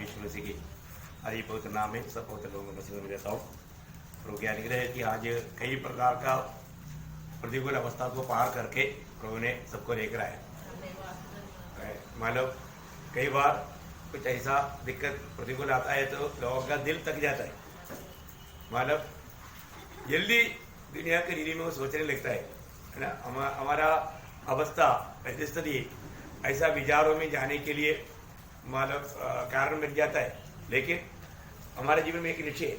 ईश्वर की हरि पवित्र नाम में सब पवित्र लोगों को में देता हूँ। प्रभु की अनुग्रह है कि आज कई प्रकार का प्रतिकूल अवस्था को पार करके प्रभु ने सबको लेकर आया। मतलब कई बार कुछ ऐसा दिक्कत प्रतिकूल आता है तो लोगों का दिल थक जाता है, मतलब जल्दी दुनिया की रीति में वो सोचने लगता है ना। हमारा अवस्था परिस्थिति ऐसा विचारों में जाने के लिए मतलब कारण मिल जाता है, लेकिन हमारे जीवन में एक लक्ष्य है,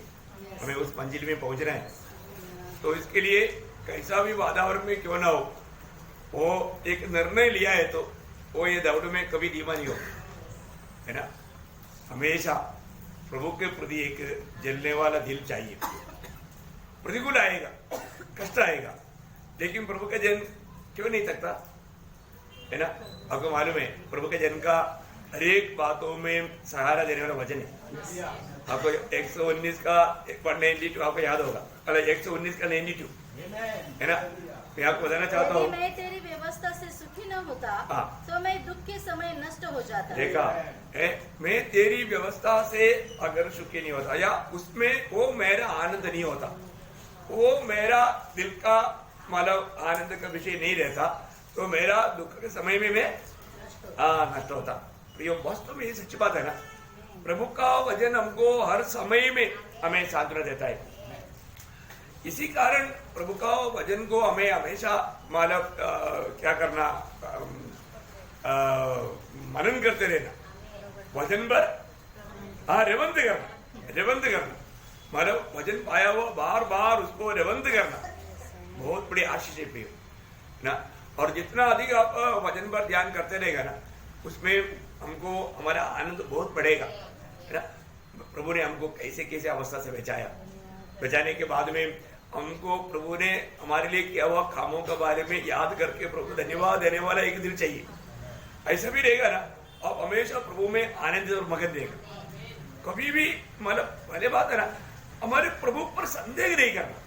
हमें उस मंजिल में पहुंचना है। तो इसके लिए कैसा भी वातावरण में क्यों ना हो, वो एक निर्णय लिया है तो वो ये दौड़ में कभी धीमा नहीं हो, है ना। हमेशा प्रभु के प्रति एक जलने वाला दिल चाहिए। प्रतिकूल आएगा, कष्ट आएगा, लेकिन प्रभु का जन क्यों नहीं थकता, है ना। आपको मालूम है प्रभु के जन का हर एक बातों में सहारा देने वाला वचन है। आपको 119 का 192 आपको याद होगा, 119 का 92, है ना। मैं आपको बताना चाहता हूँ, मैं तेरी व्यवस्था से सुखी न होता तो मैं दुख के समय नष्ट हो जाता। देखा है, मैं तेरी व्यवस्था से अगर सुखी नहीं होता या उसमें वो मेरा आनंद नहीं होता, वो मेरा दिल का मतलब आनंद का विषय नहीं रहता, तो मेरा दुख के समय में मैं नष्ट होता। तो ये वास्तव में ये सच्ची बात है ना। प्रभु का वचन हमको हर समय में हमें सांत्वना देता है। इसी कारण प्रभु का वचन को हमें हमेशा मतलब क्या करना, मनन करते रहना, वचन पर रेवंत करना, मतलब वचन पाया हुआ बार बार उसको रेवंत करना बहुत बड़ी आशीष है प्रिय ना। और जितना अधिक आप वचन पर ध्यान करते रहेगा ना, उसमें हमको हमारा आनंद बहुत बढ़ेगा, है ना। प्रभु ने हमको कैसे कैसे अवस्था से बचाने के बाद में हमको प्रभु ने हमारे लिए किया हुआ कामों के बारे में याद करके प्रभु धन्यवाद देने वाला एक दिल चाहिए। ऐसा भी रहेगा ना, आप हमेशा प्रभु में आनंद और मगन रहेगा। कभी भी मतलब पहले बात है ना, हमारे प्रभु पर संदेह नहीं करना।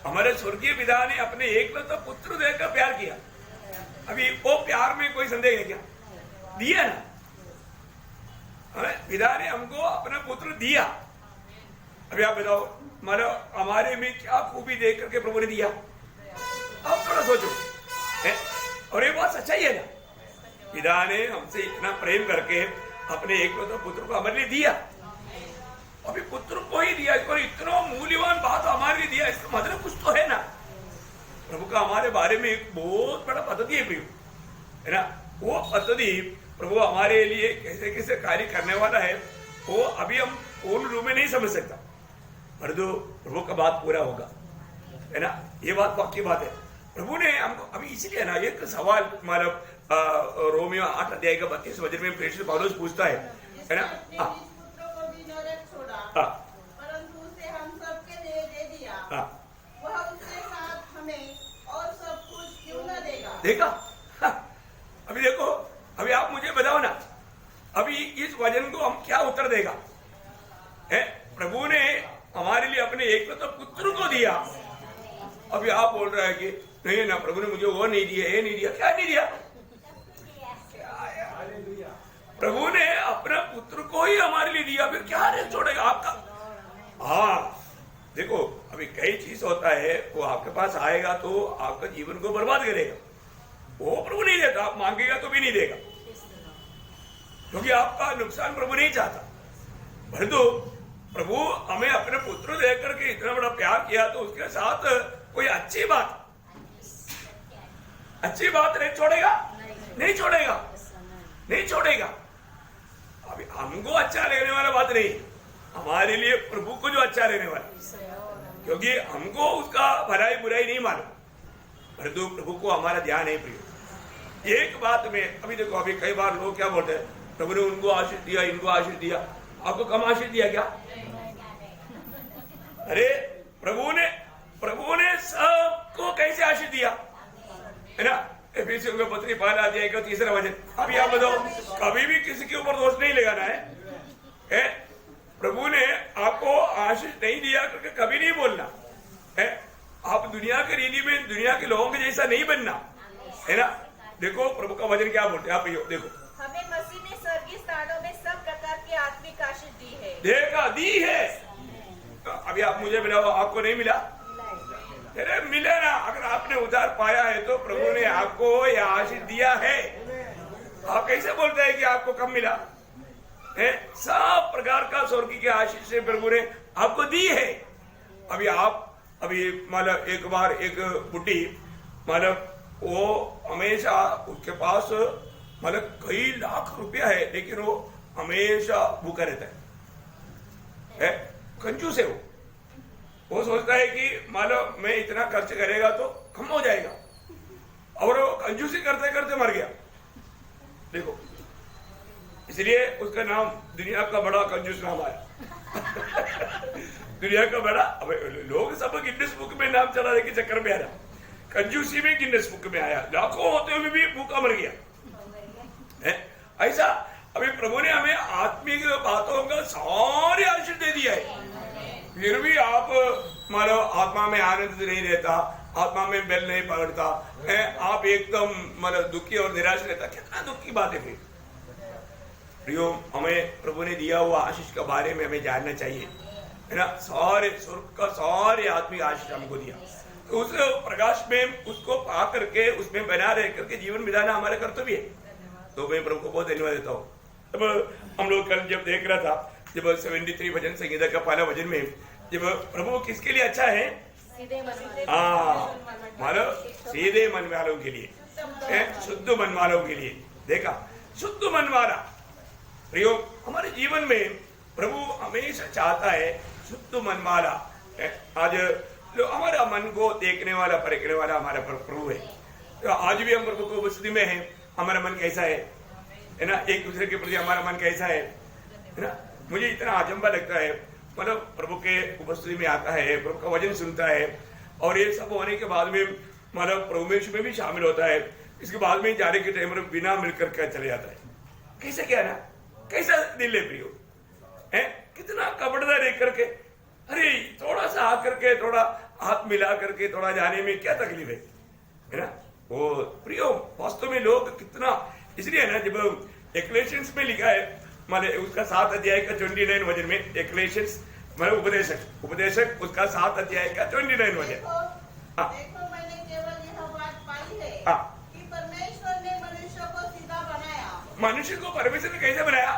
हमारे स्वर्गीय पिता ने अपने एकलौता पुत्र देकर प्यार किया, अभी वो प्यार में कोई संदेह है क्या? दिया ना, पिता ने हमको अपना पुत्र दिया। अभी आप बताओ, मतलब हमारे में क्या खूबी देख करके प्रभु ने दिया, आप थोड़ा सोचो, है? और ये बात सच्चाई है ना, पिता ने हमसे इतना प्रेम करके अपने एकलौता पुत्र को हमारे लिए दिया। अभी पुत्र को ही दिया, इसको इतना मूल्यवान बात हमारे लिए दिया, इसका मतलब कुछ तो है ना। प्रभु का हमारे बारे में एक बहुत बड़ा पद्धति है प्रिय, है ना। वो पद्धति प्रभु हमारे लिए कैसे कैसे कार्य करने वाला है, वो अभी हम पूर्ण रूप में नहीं समझ सकता, पर जो प्रभु का बात पूरा होगा, है ना। ये बात पक्की बात है। प्रभु ने हमको अभी इसलिए ना एक सवाल मतलब रोमियो 8 अध्याय का 32 वचन में प्रेषित पौलुस पूछता है ना। परंतु उसे हम सबके लिए दे दिया, वह उसके साथ हमें और सब कुछ क्यों न देगा। देखा, अभी देखो, अभी आप मुझे बताओ ना, अभी इस वचन को हम क्या उत्तर देगा, है? प्रभु ने हमारे लिए अपने एकलौते पुत्र को दिया। अभी आप बोल रहे हैं कि नहीं ना, प्रभु ने मुझे वो नहीं दिया, ये नहीं दिया। क्या नहीं दिया? प्रभु ने अपना पुत्र को ही हमारे लिए दिया, फिर क्या रेस छोड़ेगा आपका? देखो, अभी कई चीज होता है, वो आपके पास आएगा तो आपका जीवन को बर्बाद करेगा, वो प्रभु नहीं देता। आप मांगेगा तो भी नहीं देगा, क्योंकि आपका नुकसान प्रभु नहीं चाहता। परंतु प्रभु हमें अपने पुत्र देकर के इतना बड़ा प्यार किया, तो उसके साथ कोई अच्छी बात नहीं छोड़ेगा, नहीं छोड़ेगा। अभी हमको अच्छा लगने वाला बात नहीं, हमारे लिए प्रभु को जो अच्छा लगने वाला, क्योंकि हमको उसका भलाई बुराई नहीं मालूम, परंतु प्रभु को हमारा ध्यान है प्रिय। एक बात में अभी देखो, अभी कई बार लोग क्या बोलते हैं, प्रभु ने उनको आशीष दिया, इनको आशीष दिया। आपको कम आशीष दिया क्या? अरे प्रभु ने सबको कैसे आशीष दिया, है ना। एफिसियों के पत्री 5 अध्याय का 3 वचन। अभी आप बताओ, कभी भी किसी के ऊपर दोष नहीं लगाना है? प्रभु ने आपको आशीष नहीं दिया करके कभी नहीं बोलना है। आप दुनिया के रीति में दुनिया के लोगों के जैसा नहीं बनना, है ना। देखो प्रभु का वचन क्या बोलते हैं, आप देखो, हमें मसीह में स्वर्गीय स्थानों में सब प्रकार देखा, दी है। अभी आप मुझे मिला, आपको नहीं मिला? अरे मिले ना। अगर आपने उधार पाया है तो प्रभु ने आपको यह आशीष दिया है। आप कैसे बोलते हैं कि आपको कम मिला है? सब प्रकार का स्वर्ग की आशीष से प्रभु ने आपको दी है। अभी मतलब एक बार एक बुढ़ी, मतलब वो हमेशा उसके पास मतलब कई लाख रुपया है, लेकिन वो हमेशा भूखा रहता है, कंजूस है। वो सोचता है कि मतलब मैं इतना खर्च करेगा तो कम हो जाएगा, और वो कंजूसी करते करते मर गया। देखो, इसलिए उसका नाम दुनिया का बड़ा कंजूस नाम आया। दुनिया का बड़ा, अब लोग सब गिनेस बुक में नाम चलाने के चक्कर में आया, कंजूसी में गिनेस बुक में आया, लाखों होते हुए भी भूखा मर गया है। ऐसा अभी प्रभु ने हमें आत्मिक बातों का सारे आशीष दे दिया है, फिर भी आप मानो आत्मा में आनंद नहीं रहता, आत्मा में बेल नहीं पकड़ता है, आप एकदम मतलब दुखी और निराश रहता। कितना दुख की बात है। फिर प्रियो, हमें प्रभु ने दिया हुआ आशीष के बारे में हमें जानना चाहिए, है ना। सारे स्वर्ग का सारे आत्मिक आशीष हमको दिया, तो उस प्रकाश में उसको पा करके उसमें बना रह करके जीवन बिताना हमारा कर्तव्य है। तो मैं प्रभु को बहुत धन्यवाद देता हूँ। अब हम लोग कल जब देख रहा था, जब 73 भजन संगीता का पहला भजन में, जब प्रभु किसके लिए अच्छा है? मतलब सीधे मन वालों के लिए, शुद्ध मन वालों के लिए। देखा, शुद्ध मन वाला प्रयोग हमारे जीवन में प्रभु हमेशा चाहता है, शुद्ध मन वाला। आज हमारा मन को देखने वाला, परखने वाला हमारा प्रभु है। तो आज भी हम प्रभु को उपस्थिति में है, हमारा मन कैसा है ना, एक दूसरे के प्रति हमारा मन कैसा है ना। मुझे इतना आजंबा लगता है, मतलब प्रभु के उपस्थिति में आता है, प्रभु का वचन सुनता है, और ये सब होने के बाद में मतलब प्रभु में भी शामिल होता है। इसके बाद में जाने के टाइम में बिना मिलकर के चले जाता है। कैसे क्या ना, कैसा दिल है प्रियो, है कितना कपड़दार देख करके, अरे थोड़ा सा आकर के, थोड़ा हाथ मिला करके, थोड़ा जाने में क्या तकलीफ है ना। वो प्रियो वास्तव में लोग कितना, इसलिए ना जब एक्लेशियंस में लिखा है, मतलब उसका 7 अध्याय का 29 वचन में, एक्लेशियंस मतलब उपदेशक उसका 7 अध्याय का 29 वचन। देखो, मैंने केवल यह बात पाई है कि परमेश्वर ने मनुष्य को सीधा बनाया। मनुष्य को परमेश्वर ने कैसे बनाया?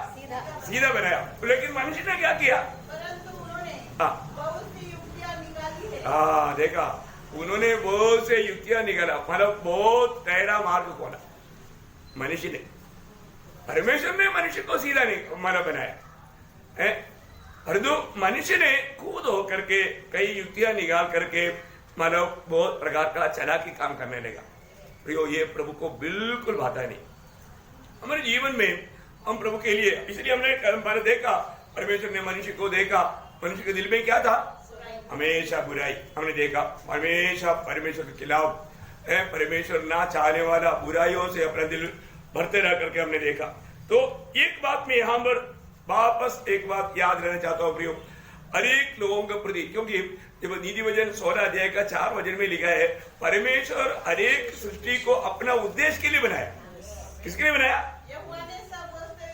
सीधा बनाया। लेकिन मनुष्य ने क्या किया? परंतु उन्होंने बहुत सी युक्तियां निकाली है। देखा, उन्होंने बहुत से युक्तियां निकाला, मतलब बहुत टेढ़ा मार्ग खोला मनुष्य ने। परमेश्वर ने मनुष्य को सीधा नहीं माना बनाया है, परंतु मनुष्य ने खुद होकर के कई युक्तियां निकाल करके मतलब बहुत प्रकार का चालाकी काम करने लगा। प्रियो, ये प्रभु को बिल्कुल भाता नहीं। हमारे जीवन में हम प्रभु के लिए, इसलिए हमने देखा, परमेश्वर ने मनुष्य को देखा, मनुष्य के दिल में क्या था? हमेशा बुराई। हमने देखा हमेशा परमेश्वर के खिलाफ है, परमेश्वर ना चाहने वाला, बुराइयों से अपना दिल भरते रह करके हमने देखा। तो एक बात में यहाँ पर वापस एक बात याद रहना चाहता हूँ प्रियो, अनेक लोगों के प्रति, क्योंकि जब नीति वचन 16 अध्याय का 4 वचन में लिखा है, परमेश्वर अनेक सृष्टि को अपना उद्देश्य के लिए बनाया। किसके लिए बनाया? यहोवा ने सब वस्तुएं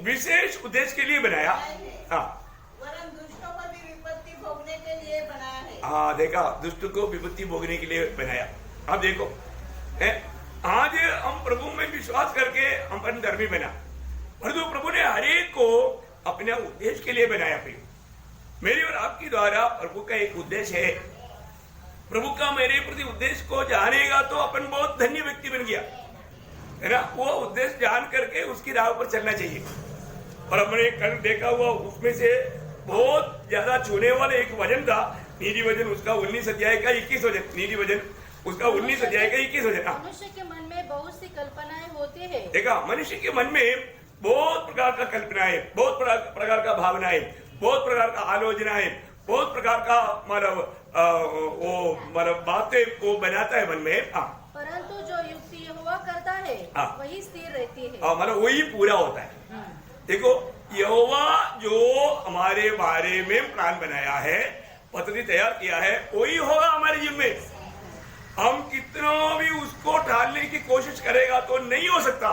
विशेष उद्देश्य के लिए बनाया। हाँ, वरन दुष्टों को भी विपत्ति भोगने के लिए बनाया है। हाँ, देखा, दुष्ट को विपत्ति भोगने के लिए बनाया। अब देखो है, आज हम प्रभु में विश्वास करके हम अपन धर्मी बना, परंतु प्रभु ने हरेक को अपने उद्देश्य के लिए बनाया। मेरे और आपकी द्वारा प्रभु का एक उद्देश्य है। प्रभु का मेरे प्रति उद्देश्य को जानेगा तो अपन बहुत धन्य व्यक्ति बन गया, है ना। वो उद्देश्य जान करके उसकी राह पर चलना चाहिए। और हमने कल देखा हुआ, उसमें से बहुत ज्यादा छूने वाले एक वचन था, नीति वचन उसका 19 अध्याय का 21 वचन, नीति वचन उसका 19 अध्याय का 21 वचन। मनुष्य के मन में बहुत सी कल्पनाएं होती है। देखा, मनुष्य के मन में बहुत प्रकार का कल्पनाएं, बहुत प्रकार का भावनाएं, बहुत प्रकार का आलोचनाएं, बहुत प्रकार का मतलब बातें को बनाता है मन में। परंतु जो युक्ति यहोवा करता है वही स्थिर रहती है, मतलब वही पूरा होता है। देखो, यहोवा जो हमारे बारे में प्लान बनाया है, पद्धति तैयार किया है, वही होगा हमारे जीवन में। हम कितना भी उसको टालने की कोशिश करेगा तो नहीं हो सकता।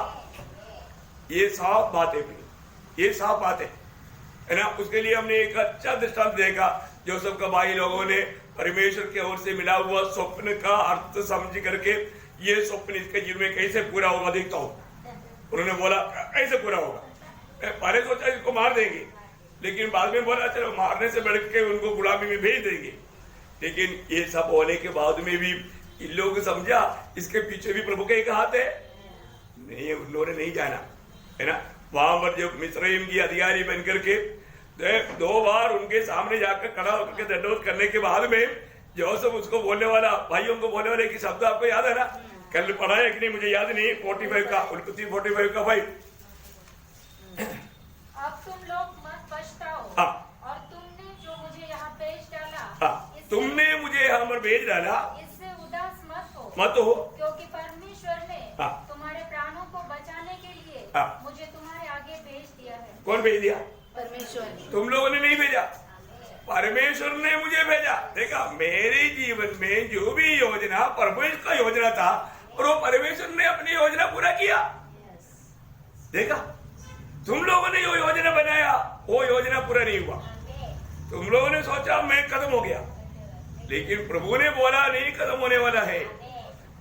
ये साफ बात है, ये साफ बात है। है ना। उसके लिए हमने एक अच्छा दृष्टांत देखा, जोसेफ का भाई लोगों ने परमेश्वर की ओर से मिला हुआ स्वप्न का अर्थ समझ करके ये स्वप्न इसके जीवन में कैसे पूरा होगा देखता हूँ। उन्होंने बोला कैसे पूरा होगा, पहले सोचा इसको मार देंगे, लेकिन बाद में बोला चलो मारने से बढ़ के उनको गुलामी में भेज देंगे। लेकिन ये सब होने के बाद में भी इन लोगों को समझा इसके पीछे भी प्रभु का एक हाथ है। नहीं, उन्होंने नहीं जाना, है ना। वहां पर जो मिस्रईम की अधिकारी बन करके 2 बार उनके सामने जाकर खड़ा होकर दंडवत करने के बाद में जोसेफ उसको बोलने वाला, भाइयों को बोलने वाले कि शब्द आपको याद है ना, कल पढ़ा है कि नहीं मुझे याद नहीं, 45 का 45 का भाई। अब तुम लोग मत पछताओ। हाँ। और तुमने जो मुझे यहाँ भेज डाला, हाँ, तुमने मुझे यहाँ पर भेज डाला, इससे उदास मत हो, क्योंकि परमेश्वर ने हाँ। तुम्हारे प्राणों को बचाने के लिए हाँ। मुझे तुम्हारे आगे भेज दिया है। कौन भेज दिया? परमेश्वर। तुम लोगों ने नहीं भेजा, परमेश्वर ने मुझे भेजा। देखा, मेरे जीवन में जो भी योजना परमेश्वर का योजना था और वो परमेश्वर ने अपनी योजना पूरा किया। देखा, तुम लोगों ने जो योजना बनाया वो योजना पूरा नहीं हुआ। तुम लोगों ने सोचा मैं खत्म हो गया, लेकिन प्रभु ने बोला नहीं खत्म होने वाला है।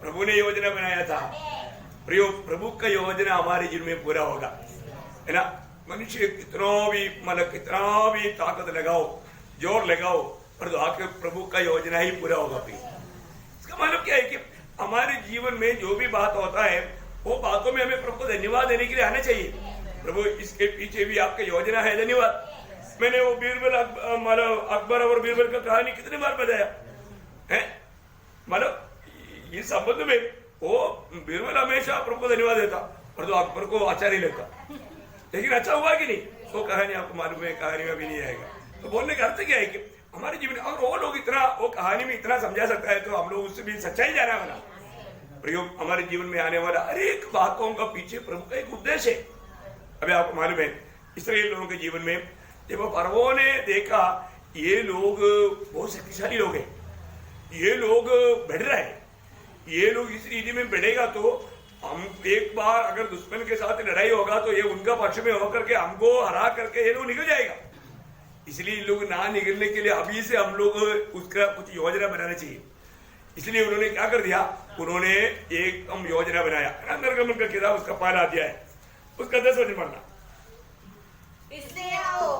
प्रभु ने योजना बनाया था, प्रभु का योजना हमारे जीवन में पूरा होगा, है ना। मनुष्य कितना भी ताकत लगाओ, जोर लगाओ, पर आखिर प्रभु का योजना ही पूरा होगा। इसका मतलब क्या है कि हमारे जीवन में जो भी बात होता है वो बातों में हमें प्रभु को धन्यवाद देने के लिए आना चाहिए। प्रभु इसके पीछे भी आपकी योजना है, धन्यवाद। मैंने वो बीरबल अकबर और बीरबल का कहानी कितनी बार बताया है, मतलब इस संबंध में वो बीरबल हमेशा प्रभु को धन्यवाद देता और तो अकबर को अच्छा नहीं लगता। लेकिन अच्छा हुआ कि नहीं, वो कहानी आपको मालूम है, कहानी में भी नहीं आएगा। तो बोलने का अर्थ क्या है कि हमारे जीवन में अगर वो लोग इतना वो कहानी में इतना समझा सकता है तो हम लोग उससे भी सच्चाई जाना वाला प्रयोग हमारे जीवन में आने वाला हर एक बातों का पीछे प्रभु का एक उद्देश्य है। अभी आपको मालूम है इस्राएल लोगों के जीवन में जब फरवो ने देखा ये लोग बहुत शक्तिशाली लोग हैं, ये लोग बढ़ रहे हैं, ये लोग इस रीति में बढ़ेगा तो हम एक बार अगर दुश्मन के साथ लड़ाई होगा तो ये उनका पक्ष में होकर के हमको हरा करके ये लोग निकल जाएगा। इसलिए इन लोग ना निकलने के लिए अभी से हम लोग उसका कुछ योजना बनाना चाहिए। इसलिए उन्होंने क्या कर दिया, उन्होंने एक योजना बनाया। निर्गमन का किताब उसका पहला अध्याय है, उसका 10 वचन पढ़ना। इसलिए आओ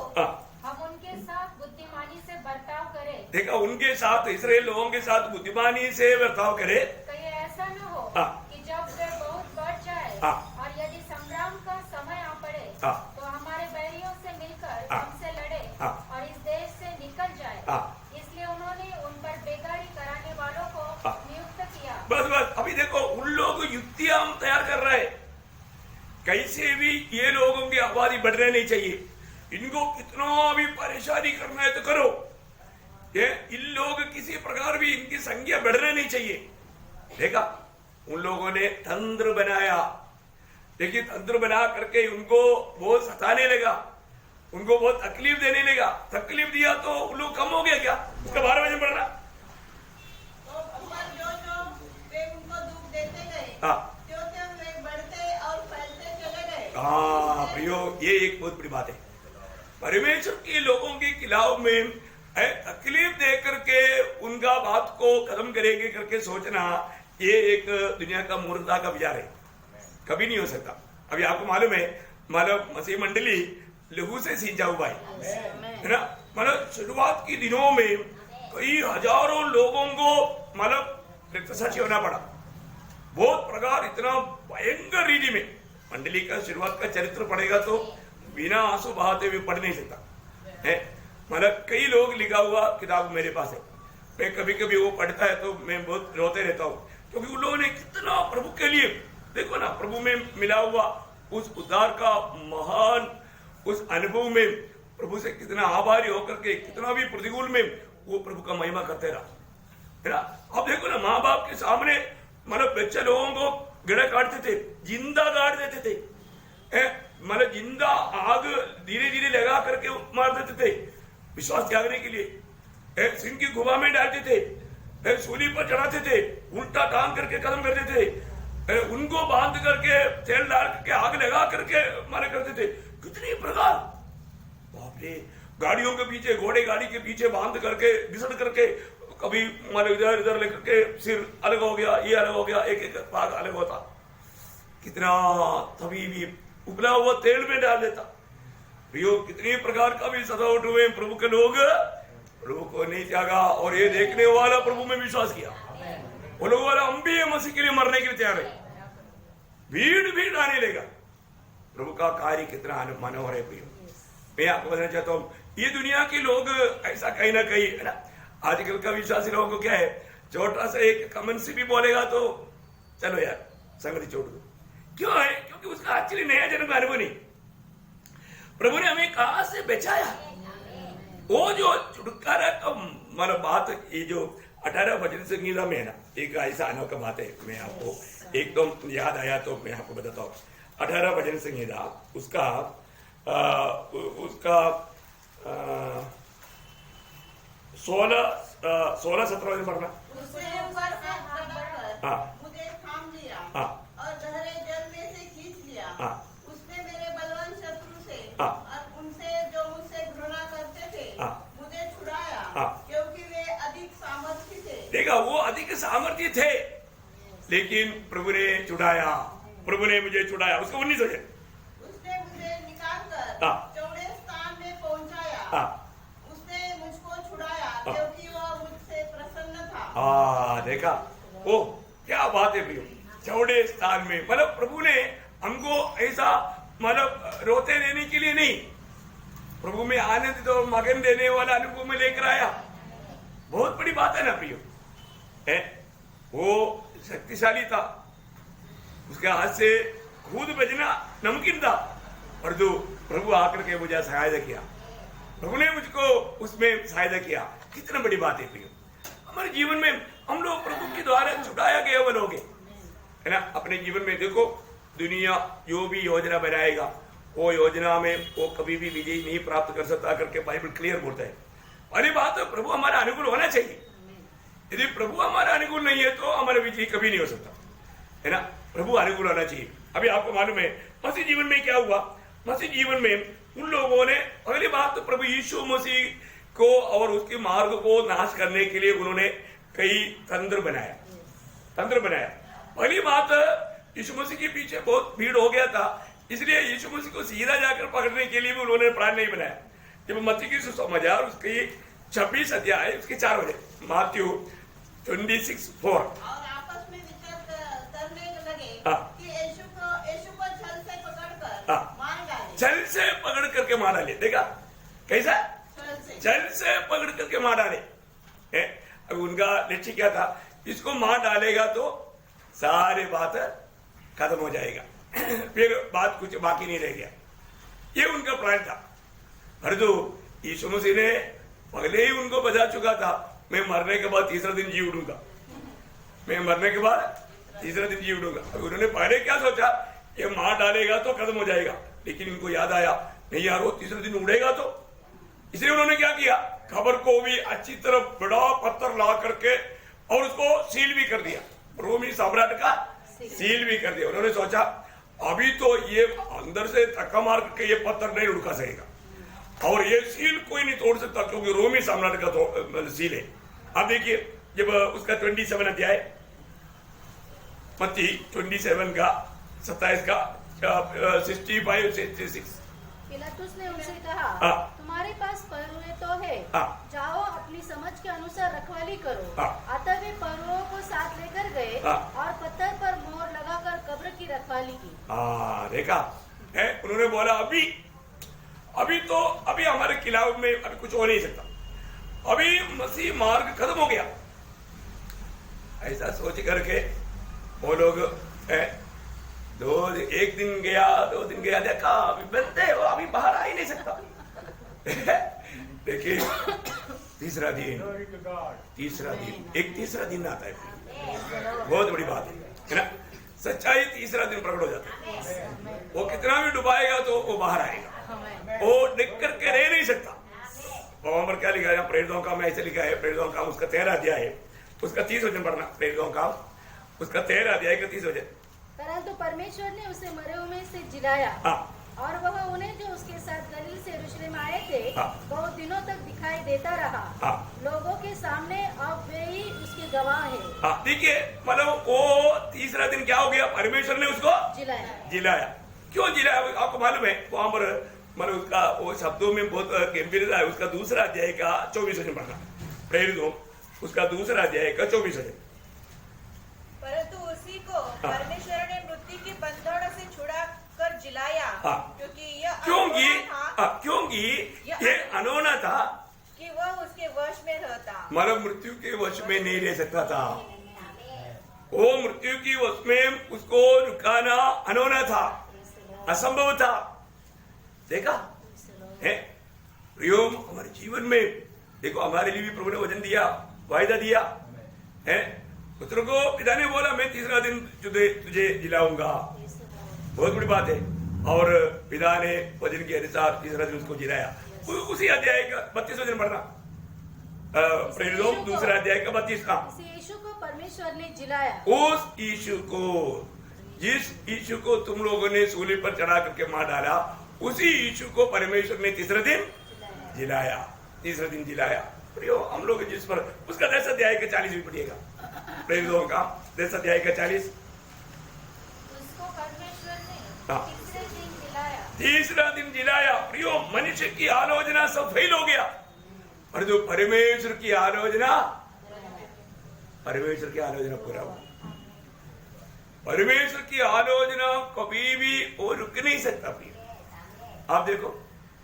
हम उनके साथ बुद्धिमानी से बर्ताव करें। देखा, उनके साथ इसराइल लोगों के साथ बुद्धिमानी से बर्ताव करे। कहीं ऐसा न हो कि जब वे बहुत बढ़ जाए और यदि संग्राम का समय आ पड़े तो हमारे बैरियों से मिलकर हमसे लड़े और इस देश से निकल जाए। इसलिए उन्होंने उन पर बेगारी कराने वालों को नियुक्त किया। बस अभी देखो, उन लोग युक्तियां हम तैयार कर रहे हैं, कैसे भी ये लोगों की आबादी बढ़ने नहीं चाहिए, इनको कितना भी परेशानी करना है तो करो, ये इन लोग किसी प्रकार भी इनकी संख्या बढ़ने नहीं चाहिए। देखा, उन लोगों ने तंत्र बनाया। देखिए, तंत्र बना करके उनको बहुत सताने लगा, उनको बहुत तकलीफ देने लगा। तकलीफ दिया तो उन लोग कम हो गया क्या? उसका 12 वचन पढ़ना। जो वे उनको दुख देते गए क्योंकि वे बढ़ते और फैलते चले गए। हाँ प्रियो, ये एक बहुत बड़ी बात है। परमेश्वर के लोगों के खिलाफ में तकलीफ दे करके उनका बात को खत्म करेंगे करके सोचना, ये एक दुनिया का मूर्खता का विचार है, कभी नहीं हो सकता। अभी आपको मालूम है, मतलब मसीह मंडली लहू से सींचा हुआ है ना। मतलब शुरुआत के दिनों में कई हजारों लोगों को मतलब रक्तसाक्षी होना पड़ा, बहुत प्रकार इतना भयंकर रीति में। मंडली का शुरुआत का चरित्र पढ़ेगा तो बिना आंसू बहाते हुए पढ़ नहीं सकता है। मतलब कई लोग लिखा हुआ किताब मेरे पास है, मैं कभी कभी वो पढ़ता है तो मैं बहुत रोते रहता हूँ, क्योंकि उन लोगों ने कितना प्रभु के लिए, देखो ना, प्रभु में मिला हुआ उस उद्धार का महान उस अनुभव में प्रभु से कितना आभारी होकर के कितना भी प्रतिकूल में वो प्रभु का महिमा करते रहा, है ना। अब देखो ना, माँ बाप के सामने मतलब बच्चे लोगों को गड़ा काटते थे, जिंदा काट देते थे, मतलब जिंदा आग धीरे धीरे लगा करके मार देते थे विश्वास त्यागने के लिए, सिंह की गुफा में डालते थे, सूली पर चढ़ाते थे, उल्टा टांग करके खत्म कर देते थे, उनको बांध करके तेल डाल करके आग लगा करके मारे करते थे। कितनी प्रकार, बाप रे, गाड़ियों के पीछे, घोड़े गाड़ी के पीछे बांध करके घिसड़ करके, कभी मतलब इधर इधर लेकर के सिर अलग हो गया, ये अलग हो गया, एक एक भाग अलग होता, कितना तभी भी उबला हुआ तेल में डाल देता। प्रियो, कितनी प्रकार का भी सतावट हुए, प्रभु के लोग प्रभु को नहीं त्यागा और ये देखने वाला प्रभु में विश्वास किया। वो लोग वाला हम भी मसीह के लिए मरने के लिए तैयार है, भीड़ भीड़ आने लेगा। प्रभु का कार्य कितना मनोहर है। प्रियो, मैं आपको बताना चाहता हूँ, ये दुनिया के लोग ऐसा कहीं ना कहीं है ना, आजकल का विश्वासी लोगों को क्या है, छोटा सा एक कमेंट से भी बोलेगा तो चलो यार संगति छोड़ दो। क्यों है? क्योंकि उसका एक्चुअली नया जन्म का अनुभव नहीं। प्रभु ने हमें कहां से बचाया, वो जो छुटकारा का मतलब बात, ये जो 18 भजन संगीता में है ना, एक ऐसा अनोखा बात है, मैं आपको एकदम याद आया तो मैं आपको बताता हूँ। 18 भजन संगीता उसका 16-17 दिन पढ़ना। उसने ऊपर हाथ बढ़ाकर मुझे थाम लिया और गहरे जल में से खींच लिया। उसने मेरे बलवान शत्रु से और उनसे जो मुझसे घृणा करते थे मुझे छुड़ाया, क्योंकि वे अधिक सामर्थी थे। देखा, वो अधिक सामर्थ्य थे, लेकिन प्रभु ने छुड़ाया, प्रभु ने मुझे छुड़ाया। उसको 19 हो जाए, उसने मुझे निकाल कर चौड़े स्थान में पहुंचाया। उसने मुझको छुड़ाया, क्योंकि वह मुझसे प्रसन्न था। देखा, वो क्या बात है प्रियो, चौड़े स्थान में, मतलब प्रभु ने हमको ऐसा मतलब रोते देने के लिए नहीं, प्रभु में आनंद तो मगन देने वाला अनुभव में लेकर आया। बहुत बड़ी बात है ना प्रियो, है वो शक्तिशाली था, उसके हाथ से खुद बजना नमकीन था, और जो प्रभु आकर के मुझे सहायता किया, प्रभु ने मुझको उसमें सहायता किया। कितना बड़ी बात है प्रियो, हमारे जीवन में हम लोग प्रभु के द्वारा छुड़ाया गए वो लोग है ना। अपने जीवन में देखो, दुनिया जो भी योजना बनाएगा, वो योजना में वो कभी भी विजय नहीं प्राप्त कर सकता करके बाइबल क्लियर बोलता है। पहली बात, प्रभु हमारा अनुकूल होना चाहिए। यदि प्रभु हमारा अनुकूल नहीं है तो हमारा विजय कभी नहीं हो सकता, है ना। प्रभु अनुकूल होना चाहिए। अभी आपको मालूम है मसीह जीवन में क्या हुआ। मसीह जीवन में उन लोगों ने पहली बात तो प्रभु यीशु मसीह को और उसके मार्ग को नाश करने के लिए उन्होंने कई तंत्र बनाया। पहली बात, यीशु मसीह के पीछे बहुत भीड़ हो गया था, इसलिए यीशु मसीह को सीधा जाकर पकड़ने के लिए भी उन्होंने प्लान नहीं बनाया। जब मत्ती की सुसमाचार उसके 26 अध्याय उसके 4 बजे, मैथ्यू 26:4, और आपस में विचार करने लगे कि यीशु को छल से पकड़कर मार डाले। छल से पकड़ करके मार डाले। देखा कैसा, छल से पकड़ करके मार डाले। अब उनका लक्ष्य क्या था, इसको मार डालेगा तो सारे बात खत्म हो जाएगा, फिर बात कुछ बाकी नहीं रह गया। ये उनका प्लान था। परंतु यीशु मसीह ने पहले ही उनको बता चुका था, मैं मरने के बाद तीसरा दिन जी उठूंगा, मैं मरने के बाद तीसरा दिन जी उठूंगा। अब उन्होंने पहले क्या सोचा, ये मार डालेगा तो खत्म हो जाएगा, लेकिन इनको याद आया नहीं यार, वो तीसरे दिन उड़ेगा तो। इसलिए उन्होंने क्या किया, खबर को भी अच्छी तरह बड़ा पत्थर ला करके और उसको सील भी कर दिया, रोमी सम्राट का सील भी कर दिया। उन्होंने सोचा अभी तो ये अंदर से धक्का मार करके ये पत्थर नहीं उड़का सकेगा, और ये सील कोई नहीं तोड़ सकता, क्योंकि रोमी सम्राट का सील है। अब देखिए, जब उसका 27 अध्याय, मत्ती 27 का 27 का 65 से 66, पिलातुस ने उनसे कहा, तुम्हारे पास पहरुए तो है, जाओ अपनी समझ के अनुसार रखवाली करो। अतः वे पहरुओं को साथ लेकर गए और पत्थर पर मोहर लगाकर कब्र की रखवाली की। देखा है, उन्होंने बोला अभी हमारे किला में अभी कुछ हो नहीं सकता, अभी मसीह मार्ग खत्म हो गया। ऐसा सोच करके वो लोग एक दिन गया, 2 दिन गया, देखा अभी बंद है, वो अभी बाहर आ ही नहीं सकता। देखिए तीसरा दिन एक तीसरा दिन आता है, बहुत बड़ी बात है ना। सच्चाई तीसरा दिन प्रकट हो जाता है। वो कितना भी डुबाएगा तो वो बाहर आएगा, वो देख करके रह नहीं सकता। पर क्या लिखा है प्रेरितों का, मैं ऐसे लिखा है, प्रेरितों का उसका 13 अध्याय है, उसका 30 वचन पढ़ना। प्रेरितों का उसका 13 अध्याय का 30 वचन। परंतु परमेश्वर ने उसे मरे हुए से जिलाया, और वह उन्हें जो उसके साथ गलील से यरूशलेम आए थे बहुत दिनों तक दिखाई देता रहा। लोगों के सामने अब वे ही उसके गवाह है। ठीक है, मतलब वो तीसरा दिन क्या हो गया, परमेश्वर ने उसको जिलाया। क्यों जिलाया आपको मालूम है? वहां पर मतलब उसका वो शब्दों में बहुत गंभीरता है। उसका दूसरा अध्याय का 24 वचन पढ़ना, प्रेरित हो उसका दूसरा अध्याय का 24 वचन। परंतु उसी को परमेश्वर ने मृत्यु की बंधन से छुड़ा कर जिलाया, क्योंकि ये अनोना था कि वह उसके वश में रहता, मतलब मृत्यु के वश में नहीं रह सकता था। वो मृत्यु की वश में उसको रुकाना अनोना था, असंभव था। देखा है प्रियो, हमारे जीवन में देखो हमारे लिए भी प्रभु ने वचन दिया, वायदा दिया है। पुत्र को पिता ने बोला मैं तीसरा दिन तुझे जिलाऊंगा, बहुत बड़ी बात है। और पिता ने वचन के अनुसार तीसरा दिन उसको जिलाया। उसी अध्याय का 32 वचन पढ़ना, प्रेरित दूसरा अध्याय का 32 का। यीशु को परमेश्वर ने जिलाया, उस यीशु को, जिस यीशु को तुम लोगों ने सूली पर चढ़ा करके मार डाला, उसी यीशु को परमेश्वर ने तीसरा दिन जिलाया। तीसरा दिन जिलाया प्रियो, हम लोग जिस पर उसका 10 अध्याय का 40 भी पढ़िएगा, प्रेरितों का 10 अध्याय का 40। उसको परमेश्वर ने तीसरा दिन जिलाया। प्रियो, मनुष्य की आलोचना सब फेल हो गया, और जो परमेश्वर की आलोचना पूरा हुआ। परमेश्वर की आलोचना कभी भी वो रुक नहीं सकता। प्रियो आप देखो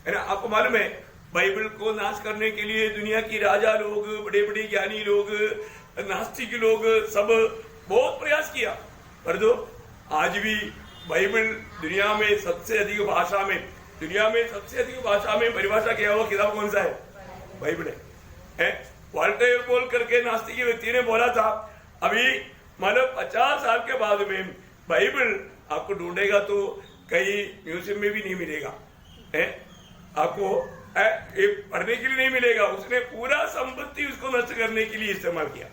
है ना, आपको मालूम है बाइबल को नाश करने के लिए दुनिया की राजा लोग, बड़े बड़े ज्ञानी लोग, नास्तिक लोग सब बहुत प्रयास किया, पर जो आज भी बाइबल दुनिया में सबसे अधिक भाषा में परिभाषा किया हुआ किताब कौन सा है? बाइबल है। वॉल्टेयर बोल करके नास्तिक व्यक्ति ने बोला था, अभी मतलब 50 साल के बाद में बाइबल आपको ढूंढेगा तो कहीं म्यूजियम में भी नहीं मिलेगा, है आपको पढ़ने के लिए नहीं मिलेगा। उसने पूरा संपत्ति उसको नष्ट करने के लिए इस्तेमाल किया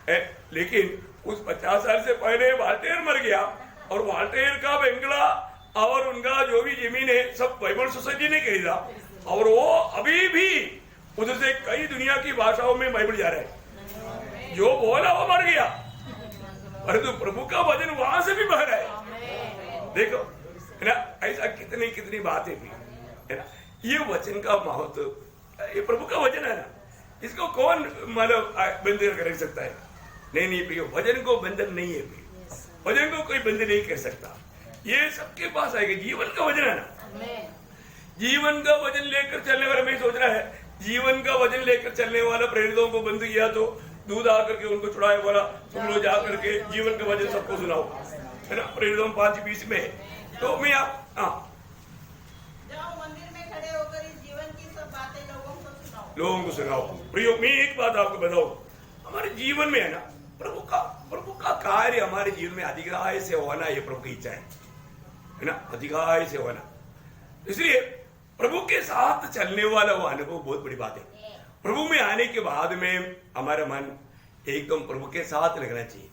है। लेकिन उस 50 साल से पहले वॉल्टेयर मर गया, और वॉल्टेयर का बंगला और उनका जो भी जमीन है सब बाइबल सोसाइटी ने खरीदा, और वो अभी भी उधर से कई दुनिया की भाषाओं में बाइबल जा रहा है। जो बोला वो मर गया, परंतु प्रभु का वचन वहां से भी बह रहा है। देखो है ना, ऐसा कितनी बातें भी है ना। ये वचन का महत्व, ये प्रभु का वचन है ना, इसको कौन मतलब बंधन कर सकता है? नहीं प्रियो, वचन को बंधन नहीं है, वचन को कोई बंधन नहीं कर सकता। ये सबके पास आएगा, जीवन का वचन है ना। जीवन का वचन लेकर चलने वाला, मैं सोच रहा है जीवन का वचन लेकर चलने वाला प्रेरितों को बंद किया तो दूध आकर के उनको छुड़ाए, बोला तुम लोग जा करके जीवन का वचन सबको सुनाओ, है ना। प्रेरितों 5:20 में तो मैं आप जाओ मंदिर में खड़े होकर इस जीवन की सब बातें लोगों को सुनाओ। प्रियो, मैं एक बात आपको बताऊं, हमारे जीवन में है ना प्रभु का कार्य हमारे जीवन में अधिकाय से होना, ये प्रभु की इच्छा है ना, अधिकाय से होना। इसलिए प्रभु के साथ चलने वाला वो अनुभव बहुत बड़ी बात है। प्रभु में आने के बाद में हमारा मन एकदम प्रभु के साथ लगना चाहिए।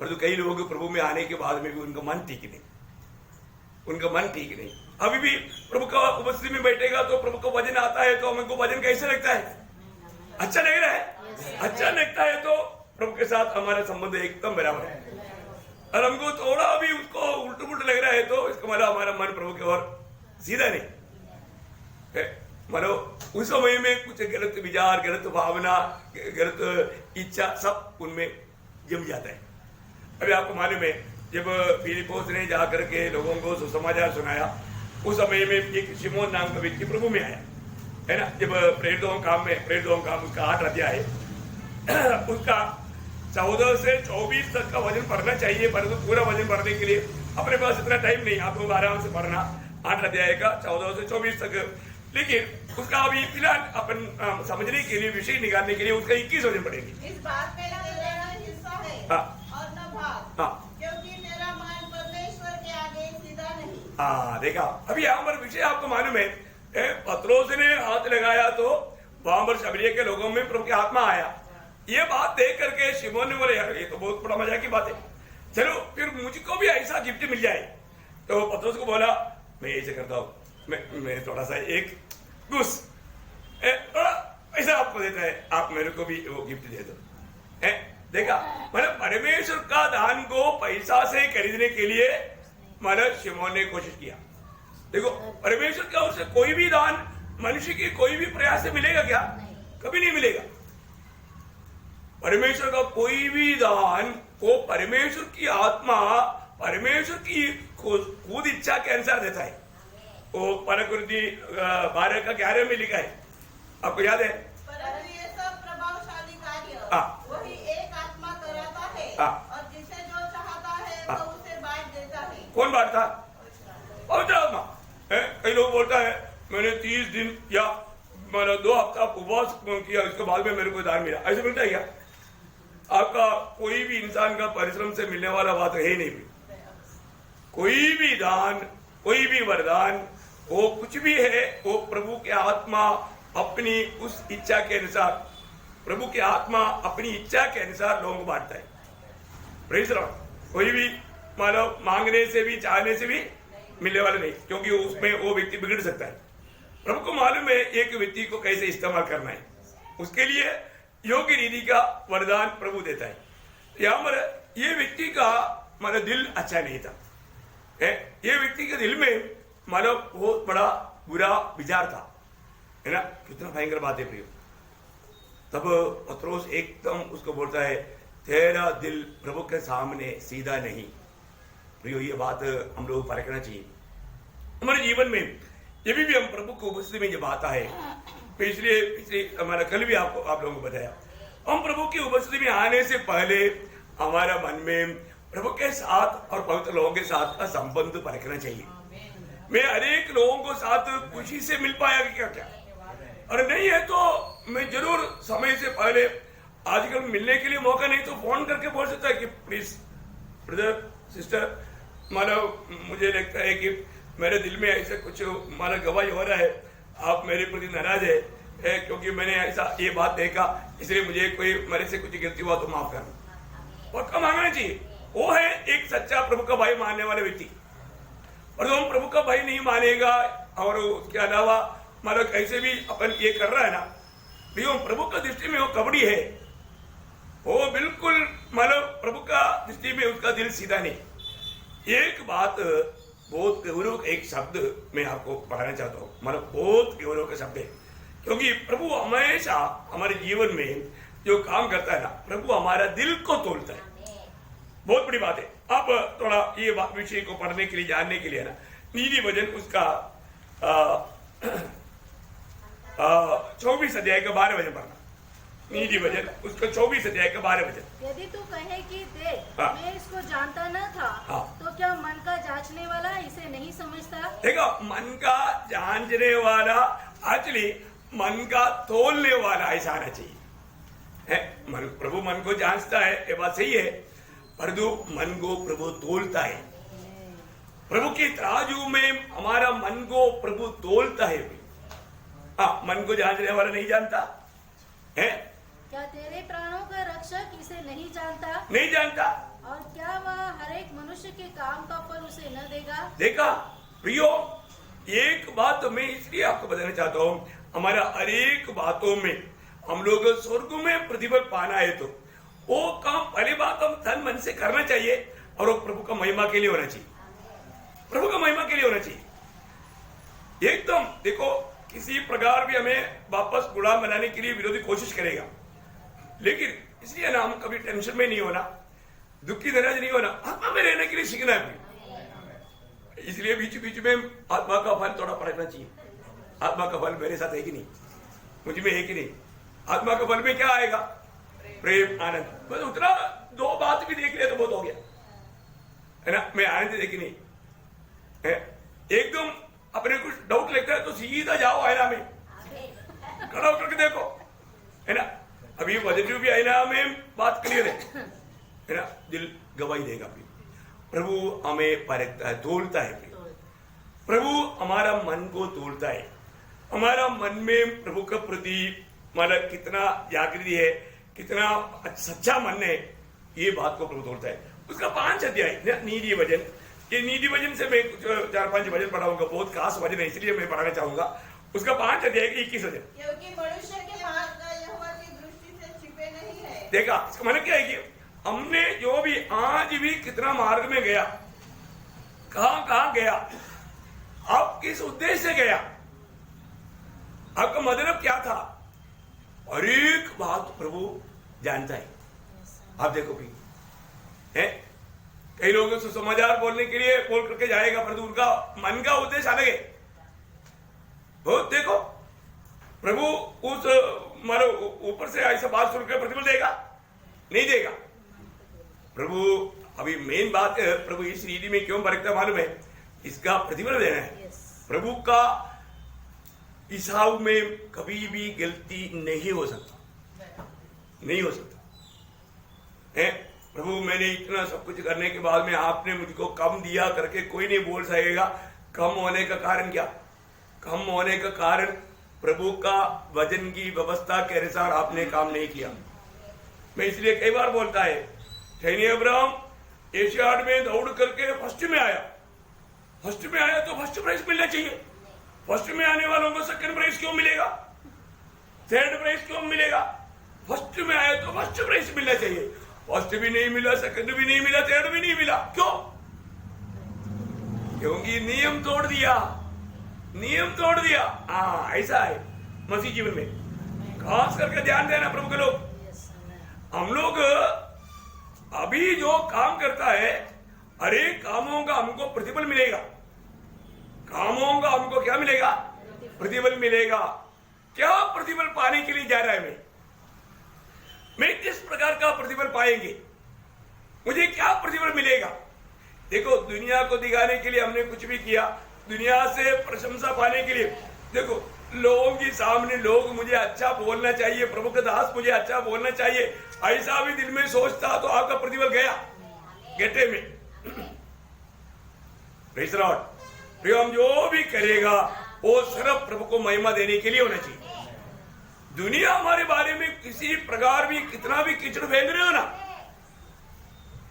परंतु कई लोग प्रभु में आने के बाद में भी उनका मन ठीक नहीं, अभी भी प्रभु का उपस्थिति में बैठेगा तो प्रभु का वचन आता है तो हमको वचन कैसे लगता है? अच्छा लग रहा है। अच्छा लगता है तो प्रभु के साथ हमारा संबंध एकदम बराबर है। और हमको थोड़ा भी उसको उल्ट पुल्ट लग रहा है तो इसका मतलब हमारा मन प्रभु की ओर सीधा नहीं। मतलब उस समय में कुछ गलत विचार, गलत भावना, गलत इच्छा सब उनमें जम जाता है। अभी आपको मालूम है जब फिलिपोस ने जाकर के लोगों को सुसमाचार सुनाया, उस समय में एक शिमोन नाम का व्यक्ति प्रभु में आया, है ना। जब प्रेरितों काम उसका 8 अध्याय उसका 14 से 24 तक का वचन पढ़ना चाहिए, परंतु पूरा वचन पढ़ने के लिए अपने पास इतना टाइम नहीं। आप लोग आराम से पढ़ना 8 अध्याय का 14 से 24 तक। लेकिन उसका अभी फिलहाल अपन समझने के लिए, विषय निकालने के लिए उसका 21 वचन पढ़ेंगे। इस बात में न लेना हिस्सा है और न भाग, क्योंकि तेरा मन परमेश्वर के आगे सीधा नहीं। देखा, अभी यहाँ पर विषय आपको मालूम है, पत्रोस ने हाथ लगाया तो वहां पर शबरिया के लोगों में प्रभु की आत्मा आया। ये बात देख करके शिमोन ने बोले यार ये तो बहुत बड़ा मजा की बात है, चलो फिर मुझको भी ऐसा गिफ्ट मिल जाए। तो पत्रोस को बोला मैं ऐसे करता हूँ, मैं थोड़ा सा एक घुस, ऐसा आपको देता है, आप मेरे को भी वो गिफ्ट दे दो। देखा, मतलब परमेश्वर का दान को पैसा से खरीदने के लिए मतलब शिमोन ने कोशिश किया। देखो, परमेश्वर का उससे कोई भी दान मनुष्य के कोई भी प्रयास से मिलेगा क्या? कभी नहीं मिलेगा। परमेश्वर का कोई भी दान को परमेश्वर की आत्मा परमेश्वर की खुद इच्छा के अनुसार देता है। वो परकुर्दी 12 का 11 में लिखा है, आपको याद है? परंतु ये सब प्रभावशाली कार्य वही एक आत्मा कराता है और जिसे जो चाहता है वो उसे बांट देता है। कौन बांटता? पवित्र आत्मा। कई लोग बोलता है मैंने 30 दिन या मैंने 2 हफ्ता उपवास किया, इसके बाद में मेरे को दान मिला। ऐसे मिलता है क्या? आपका कोई भी इंसान का परिश्रम से मिलने वाला बात है ही नहीं। कोई भी दान, कोई भी वरदान, वो कुछ भी है, वो प्रभु के आत्मा अपनी उस इच्छा के अनुसार, प्रभु की आत्मा अपनी इच्छा के अनुसार लोगों को बांटता है। Praise Lord. कोई भी मानो मांगने से भी चाहने से भी मिलने वाला नहीं, क्योंकि उसमें वो व्यक्ति बिगड़ सकता है। प्रभु को मालूम है एक व्यक्ति को कैसे इस्तेमाल करना है, उसके लिए योग्य रीति का वरदान प्रभु देता है। यहाँ पर ये व्यक्ति का मतलब दिल अच्छा नहीं था। ये व्यक्ति के दिल में मतलब बहुत बड़ा बुरा विचार था, है ना? कितना भयंकर बात है प्रियो। तब पत्रोस एकदम उसको बोलता है, तेरा दिल प्रभु के सामने सीधा नहीं। प्रियो, ये बात हम लोग परखना चाहिए हमारे जीवन में। जब भी हम प्रभु को उपस्थिति में जब आता है, पिछले हमारा कल भी आप लोगों को बताया, हम प्रभु की उपस्थिति में आने से पहले हमारा मन में प्रभु के साथ और पवित्र लोगों के साथ का संबंध परखना चाहिए। मैं अनेक लोगों को साथ खुशी से मिल पाया कि क्या, और नहीं है तो मैं जरूर समय से पहले, आजकल मिलने के लिए मौका नहीं तो फोन करके बोल सकता है कि प्लीज ब्रदर सिस्टर, मतलब मुझे लगता है कि मेरे दिल में ऐसा कुछ माना गवाही हो रहा है, आप मेरे प्रति नाराज है क्योंकि मैंने ऐसा ये बात देखा, इसलिए मुझे कोई मेरे से कुछ गलती हुआ तो माफ करना। और कम मांगना चाहिए। वो है एक सच्चा प्रभु का भाई मानने वाले व्यक्ति। और जो हम प्रभु का भाई नहीं मानेगा और उसके अलावा मतलब कैसे भी अपन ये कर रहा है ना, प्रभु का दृष्टि में वो कबड़ी है, वो बिल्कुल मतलब प्रभु का दृष्टि में उसका दिल सीधा नहीं। एक बात बहुत गौरव, एक शब्द मैं आपको पढ़ाना चाहता हूँ, मतलब बहुत गौरव का शब्द है, क्योंकि प्रभु हमेशा हमारे जीवन में जो काम करता है ना, प्रभु हमारा दिल को तोड़ता है। बहुत बड़ी बात है। आप थोड़ा ये विषय को पढ़ने के लिए, जानने के लिए ना, नीति वचन उसका 24 अध्याय का 12 वचन पढ़ना। नीति वचन उसका 24 अध्याय का 12 वचन। यदि तू कहे कि देख मैं इसको जानता न था, तो क्या मन का जांचने वाला इसे नहीं समझता? देखो, मन का जांचने वाला, एक्चुअली मन का तोलने वाला ऐसा आना चाहिए है। प्रभु मन को जांचता है, ये बात सही है, परंतु मन को प्रभु तोलता है। प्रभु के तराजू में हमारा मन को प्रभु तोलता है। मन को जांचने वाला नहीं जानता है। क्या तेरे प्राणों का रक्षक इसे नहीं जानता? नहीं जानता। और क्या वह हर एक मनुष्य के काम का फल उसे न देगा? देखा प्रियो, एक बात मैं इसलिए आपको बताना चाहता हूँ, हमारा हर एक बातों में हम लोग स्वर्ग में प्रतिफल पाना है तो वो काम पहली बात हम तन मन से करना चाहिए, और वो प्रभु का महिमा के लिए होना चाहिए। प्रभु का महिमा के लिए होना चाहिए एकदम। देखो, किसी प्रकार भी हमें वापस गुलाम बनाने के लिए विरोधी कोशिश करेगा, लेकिन इसलिए ना हम कभी टेंशन में नहीं होना, दुखी नाराज नहीं होना, आत्मा में रहने के लिए सीखना है। इसलिए बीच बीच में आत्मा का फल थोड़ा परखना चाहिए। आत्मा का फल मेरे साथ है कि नहीं, मुझ में है कि नहीं? आत्मा का फल में क्या आएगा? प्रेम, आनंद। बस उतना 2 बात भी देख लिया तो बहुत हो गया, है ना? मैं आनंद देखी नहीं है। एकदम अपने कुछ डाउट लगता है तो सीधा जाओ आईना में खड़ा होकर के देखो, है ना? अभी वजन भी आईना में बात क्लियर है ना? दिल गवाही देगा। प्रभु हमें परखता है, तोलता है। प्रभु हमारा मन को तोलता है। हमारा मन में प्रभु के प्रति मतलब कितना जागृति है, कितना सच्चा मन है, ये बात को प्रभु तोलता है। उसका 5 अध्याय नीति वचन, ये नीति वचन से मैं 4-5 वचन पढ़ाऊंगा, बहुत खास वचन है इसलिए मैं पढ़ाना चाहूंगा। उसका 5 अध्याय 21 वचन। क्योंकि मनुष्य के मार्ग यहोवा की दृष्टि से छिपे नहीं है। देखा इसका मतलब क्या है कि हमने जो भी आज भी कितना मार्ग में गया, कहां कहां गया, अब किस उद्देश्य से गया, आपका मतलब क्या था, हर एक बात प्रभु जानता है। आप देखो भी है कई लोगों से समाचार बोलने के लिए बोल करके जाएगा, परंतु उनका मन का उद्देश्य अलग है। बहुत देखो प्रभु उस मारो ऊपर से ऐसा बात सुनकर प्रतिफल देगा नहीं देगा। प्रभु अभी मेन बात है, प्रभु इस रीति में क्यों बरकता मालूम है, इसका प्रतिफल देना है। प्रभु का हिसाब में कभी भी गलती नहीं हो सकता, नहीं हो सकता है। प्रभु मैंने इतना सब कुछ करने के बाद में आपने मुझको कम दिया करके कोई नहीं बोल सकेगा। कम होने का कारण क्या, कम होने का कारण प्रभु का वजन की व्यवस्था के अनुसार आपने काम नहीं किया। मैं इसलिए कई बार बोलता है, ठहनी अब्राहम एशियाड में दौड़ करके फर्स्ट में आया, फर्स्ट में आया तो फर्स्ट प्राइज मिलना चाहिए। फर्स्ट में आने वालों को सेकंड प्राइज क्यों मिलेगा, थर्ड प्राइज क्यों मिलेगा? फर्स्ट में आया तो फर्स्ट प्राइज मिलना चाहिए। फर्स्ट भी नहीं मिला, सेकंड भी नहीं मिला, थर्ड भी नहीं मिला, क्यों? क्योंकि नियम तोड़ दिया, नियम तोड़ दिया। हाँ ऐसा है मसीह जीवन में, खास करके ध्यान देना प्रभु के लोग। हम लोग अभी जो काम करता है, हर एक कामों का हमको प्रतिफल मिलेगा। कामों का हमको क्या मिलेगा? प्रतिफल मिलेगा। क्या प्रतिफल पाने के लिए जा रहा है मैं किस प्रकार का प्रतिफल पाएंगे, मुझे क्या प्रतिफल मिलेगा? देखो दुनिया को दिखाने के लिए हमने कुछ भी किया, दुनिया से प्रशंसा पाने के लिए। देखो लोगों के सामने लोग मुझे अच्छा बोलना चाहिए, प्रभु के दास मुझे अच्छा बोलना चाहिए, ऐसा भी दिल में सोचता तो आपका प्रतिफल गया गेटे में। Praise the Lord. हम जो भी करेगा वो सिर्फ प्रभु को महिमा देने के लिए होना चाहिए। दुनिया हमारे बारे में किसी प्रकार भी कितना भी कीचड़ फेंक रहे हो ना,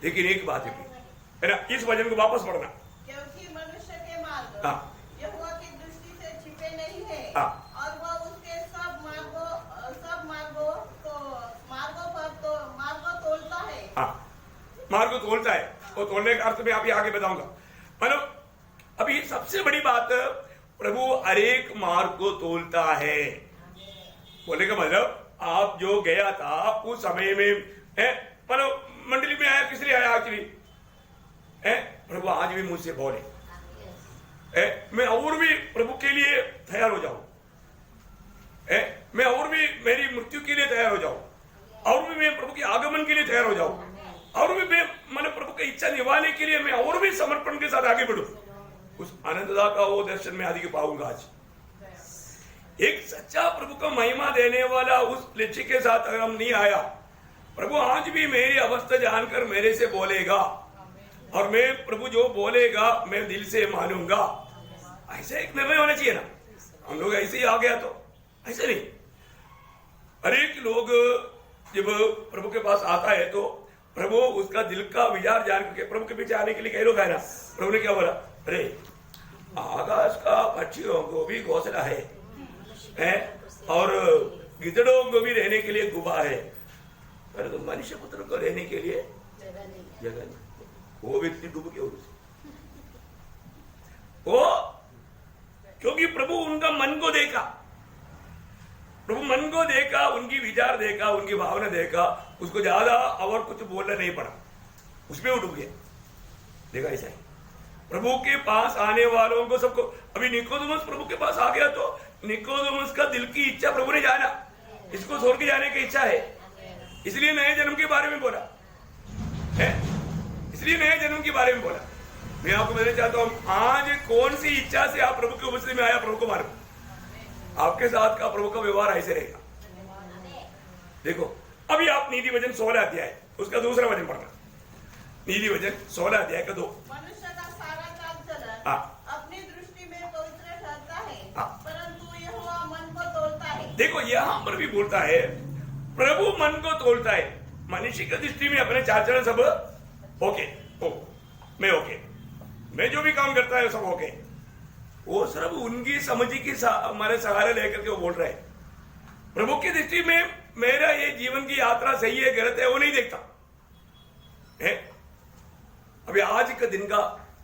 लेकिन एक बात है ना, इस वचन को वापस पढ़ना। क्योंकि मनुष्य के मार्ग यहोवा की दृष्टि से छिपे नहीं है, और वह उसके सब मार्गों पर तो मार्ग तोलता है। मार्ग तोलता है, वो तोलने का अर्थ में अभी आगे बताऊंगा। मतलब अभी सबसे बड़ी बात, प्रभु हर एक मार्ग को तोलता है। बोले का मतलब आप जो गया था उस समय में है, मतलब मंडली में आया, किस लिए आया एक्चुअली? प्रभु आज भी मुझसे बोले, मैं और भी प्रभु के लिए तैयार हो जाऊं, मैं और भी मेरी मृत्यु के लिए तैयार हो जाऊं, और भी मैं प्रभु के आगमन के लिए तैयार हो जाऊं, और भी मैं मैंने प्रभु की इच्छा निभाने के लिए मैं और भी समर्पण के साथ आगे बढ़ूं। उस आनंददा का वो दर्शन में आदि के पाऊंगा। आज एक सच्चा प्रभु को महिमा देने वाला उस लक्ष्य के साथ अगर हम नहीं आया, प्रभु आज भी मेरी अवस्था जानकर मेरे से बोलेगा, और मैं प्रभु जो बोलेगा मैं दिल से मानूंगा। ऐसा एक निर्णय होना चाहिए ना। हम लोग ऐसे ही आ गया तो ऐसे नहीं। हर एक लोग जब प्रभु के पास आता है तो प्रभु उसका दिल का विचार जान करके प्रभु के पीछे आने के लिए कई लोग आए ना। प्रभु ने क्या बोला, अरे आकाश का पक्षियों को भी घोंसला है, और गिदड़ों को भी रहने के लिए गुफा है, पर तो मनुष्य पुत्र को रहने के लिए जगह नहीं। वो व्यक्ति डूब के वो, क्योंकि प्रभु उनका मन को देखा, प्रभु मन को देखा, उनकी विचार देखा, उनकी भावना देखा, उसको ज्यादा और कुछ बोलना नहीं पड़ा, उसमें वो डूब गया। देखा ऐसा है प्रभु के पास आने वालों को सबको। अभी निकोदेमुस प्रभु के पास आ गया तो निकोदेमुस का दिल की इच्छा प्रभु ने जाना, इसको छोड़ के जाने की इच्छा है, इसलिए नए जन्म के बारे में बोला है, इसलिए नए जन्म के बारे में बोला। मैं आपको बताना चाहता हूं, आज कौन सी इच्छा से आप प्रभु की उपस्थिति में आया, प्रभु को मानो, आपके साथ का प्रभु का व्यवहार ऐसे रहेगा। देखो अभी आप नीति वचन 16 अध्याय उसका दूसरा वचन पढ़ना। नीति वचन 16 अध्याय का 2। मनुष्य का सारा काम चलन अपनी दृष्टि में पवित्र ठहरता है, परंतु यहोवा मन को तोलता है। देखो यहाँ पर भी बोलता है प्रभु मन को तोलता है। मनुष्य की दृष्टि में अपने चार चरण सब ओके, मैं ओके, मैं जो भी काम करता है सब ओके, वो सिर्फ उनकी समझ की हमारे सहारे लेकर के वो बोल रहे हैं। प्रभु की दृष्टि में मेरा ये जीवन की यात्रा सही है गलत है वो नहीं देखता है। अभी आज का दिन का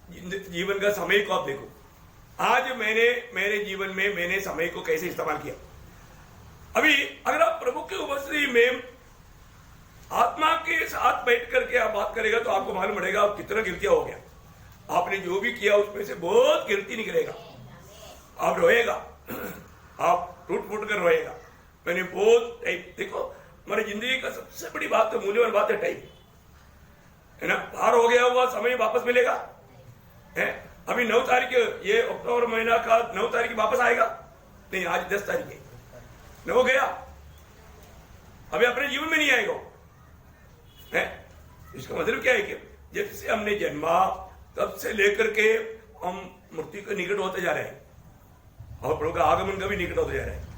जीवन का समय को आप देखो, आज मैंने मेरे जीवन में मैंने समय को कैसे इस्तेमाल किया। अभी अगर आप प्रभु की उपस्थिति में आत्मा के साथ बैठ करके आप बात करेगा तो आपको मालूम पड़ेगा आप कितना गिरतिया हो गया। आपने जो भी किया उसमें से बहुत गिरती निकलेगा, आप रोएगा, आप टूट फूट कर रोएगा। मैंने बहुत टाइम देखो, हमारी जिंदगी का सबसे बड़ी बात तो मूल्यवान बात है टाइम, है ना। पार हो गया हुआ समय वापस मिलेगा है। अभी 9 तारीख ये अक्टूबर महीना का 9 तारीख वापस आएगा नहीं, आज 10 तारीख है, 9 गया, अभी अपने जीवन में नहीं आएगा है। इसका मतलब क्या है कि जब से हमने जन्मा तब से लेकर के हम मृत्यु के निकट होते जा रहे हैं और प्रभु का आगमन का भी निकट होते जा रहे हैं।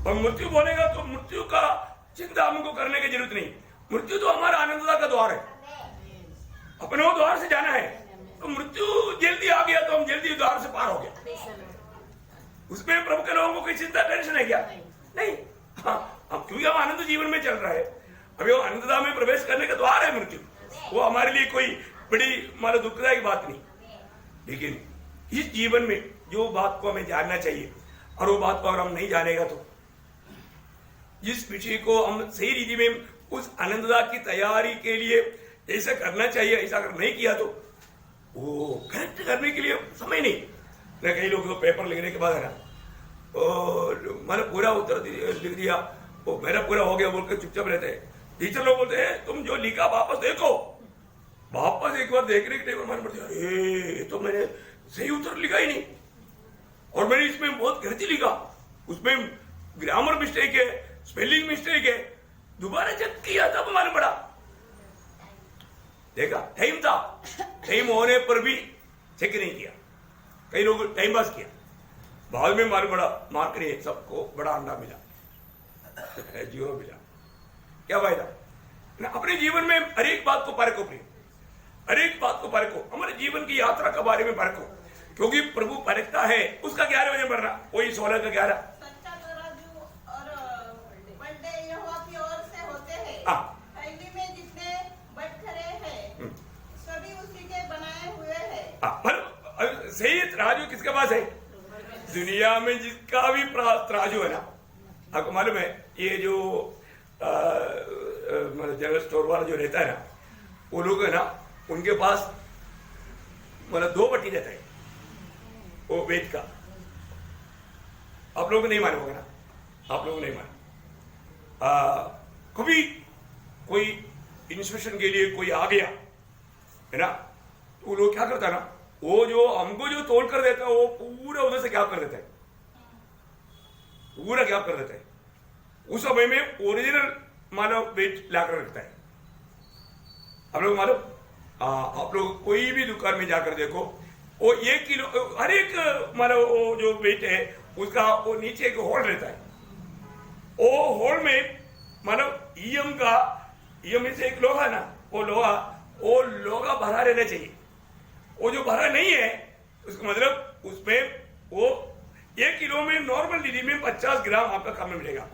और मृत्यु बोलेगा तो मृत्यु का चिंता हमको करने की जरूरत नहीं। मृत्यु तो हमारा आनंदता का द्वार है, अपने वो द्वार से जाना है। तो मृत्यु जल्दी आ गया तो हम जल्दी द्वार से पार हो गया, उसमें प्रभु के लोगों को कोई चिंता टेंशन है क्या? नहीं। हाँ, हम क्योंकि हम आनंद जीवन में चल रहा है, अभी वो आनंदता में प्रवेश करने का द्वार है मृत्यु, वो हमारे लिए कोई बड़ी मतलब दुखदायक बात नहीं। लेकिन इस जीवन में जो बात को हमें जानना चाहिए और वो बात को अगर हम नहीं जानेगा तो जिस विषय को हम सही रीति में उस आनंदता की तैयारी के लिए जैसा करना चाहिए ऐसा अगर नहीं किया तो वो करेक्ट करने के लिए समय नहीं। न कई लोग तो पेपर लिखने के बाद है ना मैंने पूरा उत्तर लिख दिया, वो मेरा पूरा हो गया बोल के चुपचाप रहते हैं। टीचर लोग बोलते हैं तुम जो लिखा वापस देखो, वापस एक बार देखने के टाइम मालूम पड़ता है अरे तो मैंने सही उत्तर लिखा ही नहीं और मैंने इसमें बहुत गलती लिखा, उसमें ग्रामर मिस्टेक है, स्पेलिंग मिस्टेक है, दोबारा चेक किया तब मालूम पड़ा। देखा टाइम था, टाइम होने पर भी चेक नहीं किया, कई लोग टाइम पास किया, बाद में मालूम पड़ा मार्क नहीं, सबको बड़ा अंडा मिला, 0 मिला। क्या फायदा? अपने जीवन में हर एक बात को परखो, हर एक बात को परखो, हमारे जीवन की यात्रा के बारे में परखो, क्योंकि प्रभु परखता है। उसका 11 बजे मरना, वही 16 का 11 सच्चा तराजू और बंदे यहोवा की ओर से होते हैं। थैली में जितने बटखरे हैं सभी उसी के बनाए हुए हैं। सही तराजू किसके पास है? दुनिया में जिसका भी तराजू है ना, आपको मालूम है ये जो जनरल स्टोर वाला जो रहता है ना, वो लोग है ना उनके पास मतलब 2 बट्टी रहता है वो वेद का। आप लोग नहीं मानोगे ना, आप लोग नहीं मानो। कभी कोई इंस्पेक्शन के लिए कोई आ गया है ना, तो वो लोग क्या करता है ना, वो जो हमको जो तोड़ कर देता है वो पूरा उधर से क्या कर देता है, पूरा क्या कर देता है, उस समय में ओरिजिनल मानव वेट लाकर रखता है। आप लोग मानो, आप लोग कोई भी दुकान में जाकर देखो, वो 1 किलो हर एक मानो वो जो वेट है उसका वो नीचे एक होल रहता है, वो होल में मानो ईएम का, ईएम से एक लोहा ना, वो लोहा भरा रहना चाहिए। वो जो भरा नहीं है उसका मतलब उसमें वो 1 किलो में नॉर्मल दीदी में 50 ग्राम आपका कम में मिलेगा,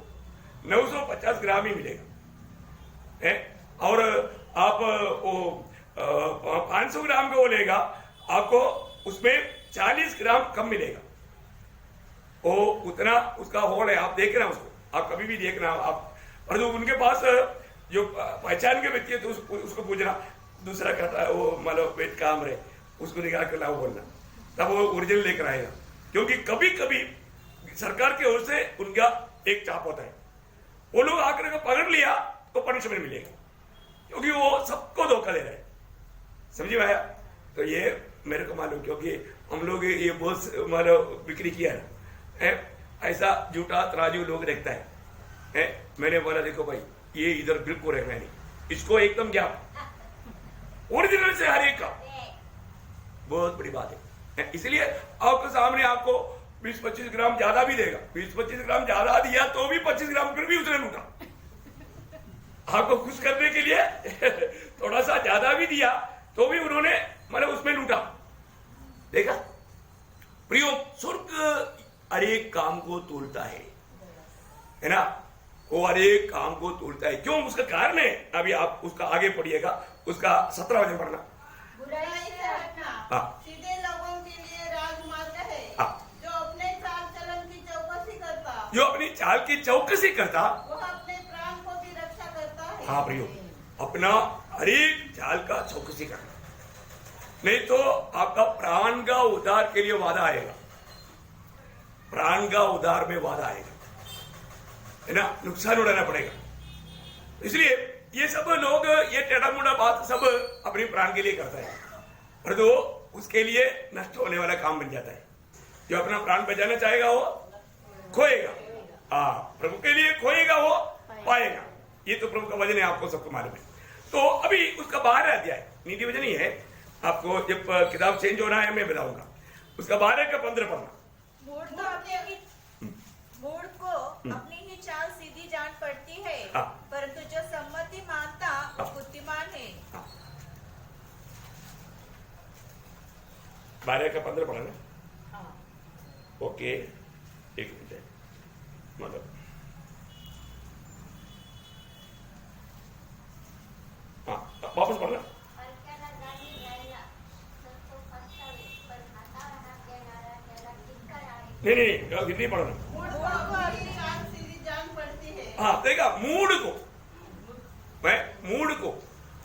950 ग्राम ही मिलेगा है। और आप वो 500 ग्राम का वो लेगा, आपको उसमें 40 ग्राम कम मिलेगा। वो उतना उसका होल है, आप देखना उसको, आप कभी भी देखना आप। और जो उनके पास जो पहचान के व्यक्ति है तो उसको पूछना, दूसरा कहता वो मतलब वेट काम रहे, उसको निकाल कर लाओ बोलना, तब वो ओरिजिनल लेकर आएगा। क्योंकि कभी कभी सरकार की ओर से उनका एक चाप होता है, वो लोग आकर के पकड़ लिया तो पनिशमेंट मिलेगा, क्योंकि वो सबको धोखा दे रहे हैं। समझी भाया? तो ये मेरे को मालूम, क्योंकि हम लोग ये बहुत मतलब बिक्री किया है, ऐसा झूठा तराजू लोग रखता है। मैंने बोला देखो भाई ये इधर बिल्कुल रखना नहीं, इसको एकदम क्या ओरिजिनल से हर एक का बहुत बड़ी बात है। इसलिए आपके सामने आपको 20-25 ग्राम ज्यादा भी देगा, 20-25 ग्राम ज्यादा दिया तो भी 25 ग्राम फिर भी उसने लूटा, आपको खुश करने के लिए थोड़ा सा ज्यादा भी दिया तो भी उन्होंने मतलब उसमें लूटा। देखा प्रियो, स्वर्ग हर एक काम को तोलता है ना, वो हर एक काम को तोलता है। क्यों? उसका कारण है, अभी आप उसका आगे पढ़िएगा, उसका 17 वचन पढ़ना। बुराई से हटना हाँ। सीधे लोगों के लिए राजमार्ग है। हाँ। जो अपने चाल चलन की चौकसी करता, जो अपनी चाल की चौकसी करता, वह अपने प्राण को भी रक्षा करता है। हाँ प्रियो, अपना हर एक चाल का चौकसी करना, नहीं तो आपका प्राण का उद्धार के लिए वादा आएगा, प्राण का उद्धार में वादा आएगा, है ना, नुकसान उड़ाना पड़ेगा। इसलिए ये सब लोग ये टेढ़ा मुड़ा बात सब अपने प्राण के लिए करता है, पर तो उसके लिए नष्ट होने वाला काम बन जाता है। जो अपना प्राण बचाना चाहेगा वो खोएगा, प्रभु के लिए खोएगा वो पाएगा। ये तो प्रभु का वचन है, आपको सबको मालूम है। तो अभी उसका 12 अध्याय नीति वचन ही है, आपको जब किताब चेंज हो रहा है मैं बताऊंगा। उसका 12 का 15 पढ़ना। मूढ़ को अपनी ही चाल सीधी जान पड़ती है, परंतु जो सम्मति मानता वो बुद्धिमान है। 12 का 15 पढ़ना। ओके, एक मिनट, मतलब वापस पढ़ना। नहीं, हिंदी पढ़ना। मूढ़ को अपनी चाल सीधी जान पड़ती है। हाँ, देखा, मूड को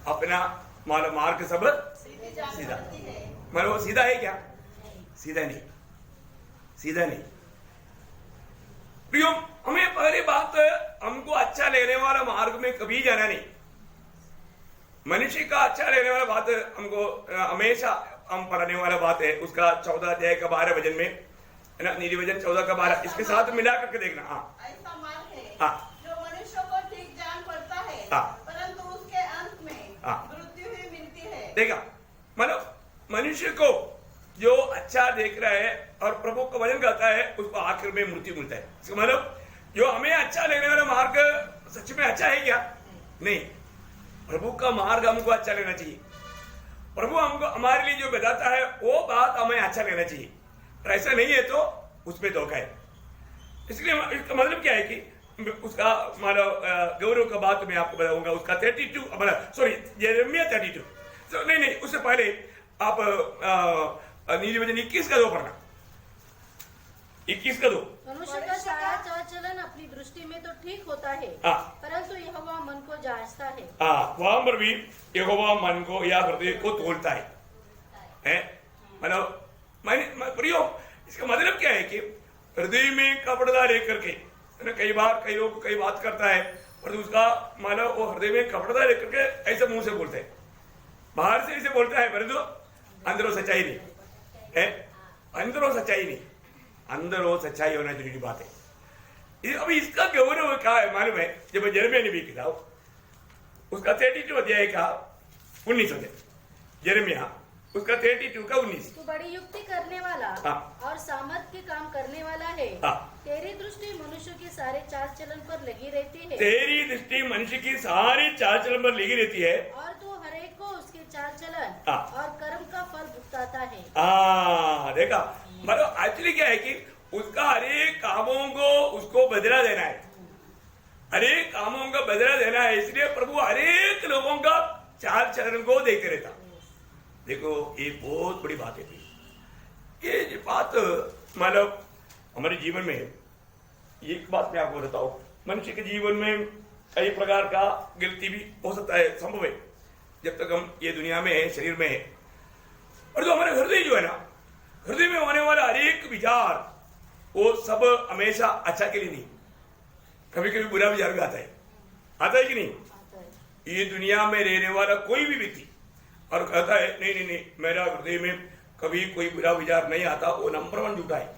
अपना मार्ग सब सीधा, मतलब वो सीधा है क्या? सीधा नहीं। प्रियो, हमें पहली बात, हमको अच्छा लेने वाला मार्ग में कभी जाना नहीं। मनुष्य का अच्छा लेने वाला बात हमको हमेशा हम पढ़ने वाला बात है, उसका 14 अध्याय का 12 वचन में, है ना, नीति वचन 14 का 12, इसके साथ मिला करके देखना। ऐसा मार्ग है हाँ। जो मनुष्य को ठीक जान पड़ता है, हाँ। परंतु उसके अंत में मृत्यु ही मिलती है। देखा, मतलब मनुष्य को जो अच्छा देख रहा है और प्रभु का वचन कहता है, उसको आखिर में मृत्यु मिलता है। इसका मतलब जो हमें अच्छा लेने वाला मार्ग सच में अच्छा है क्या? नहीं, प्रभु का मार्ग हमको अच्छा लेना चाहिए। प्रभु हमको हमारे लिए जो बताता है वो बात हमें अच्छा लेना चाहिए, और ऐसा नहीं है तो उसमें धोखा है। इसलिए इसका मतलब क्या है कि उसका मतलब गौरव का बात मैं आपको बताऊंगा, उसका 32 यिर्मयाह 32, तो नहीं, उससे पहले आप नीति वचन 21 का 2 पढ़ना। 21 का 2। मनुष्य का सारा चाल चलन अपनी दृष्टि में तो ठीक होता है, परंतु यहोवा मन को जांचता है। वहां पर भी यहोवा मन को या हृदय को तोलता है। मतलब प्रियो, इसका मतलब क्या है कि हृदय में कपड़ा लेकर के, कई बार कई लोग कई बात करता है, और उसका मतलब वो हृदय में कपड़ा लेकर के ऐसा मुंह से बोलते हैं, बाहर से ऐसे बोलता है, परंतु अंदरों सच्चाई नहीं है। अंदरों सच्चाई होना जरूरी बात है। अभी इसका गौरव क्या है मालूम है? जब यिर्मयाह नबी की किताब, उसका 32 अध्याय का 19 अध्याय, यिर्मयाह उसका 32 का 19। तू बड़ी युक्ति करने वाला और सामर्थ के काम करने वाला है। तेरी दृष्टि मनुष्य के सारे चाल चलन पर लगी रहती है। तेरी दृष्टि मनुष्य की सारी चाल चलन पर लगी रहती है, और तू हरेक को उसके चाल चलन और कर्म का फल भुगताता है। देखा, मतलब एक्चुअली क्या है कि उसका हरेक कामों को उसको बदला देना है, हरेक कामों का बदला देना है। इसलिए प्रभु हरेक लोगों का चाल चलन को देखते रहता। देखो, ये बहुत बड़ी बात है। ये बात मतलब हमारे जीवन में एक बात मैं आपको बताऊं, मनुष्य के जीवन में कई प्रकार का गलती भी हो सकता है, संभव है, जब तक हम ये दुनिया में है, शरीर में है। और जो हमारे हृदय जो है ना, हृदय में होने वाला हर एक विचार वो सब हमेशा अच्छा के लिए नहीं, कभी कभी बुरा विचार भी आता है कि नहीं? ये दुनिया में रहने वाला कोई भी व्यक्ति और कहता है नहीं, मेरा हृदय में कभी कोई बुरा विचार नहीं आता, वो नंबर 1 झूठा है,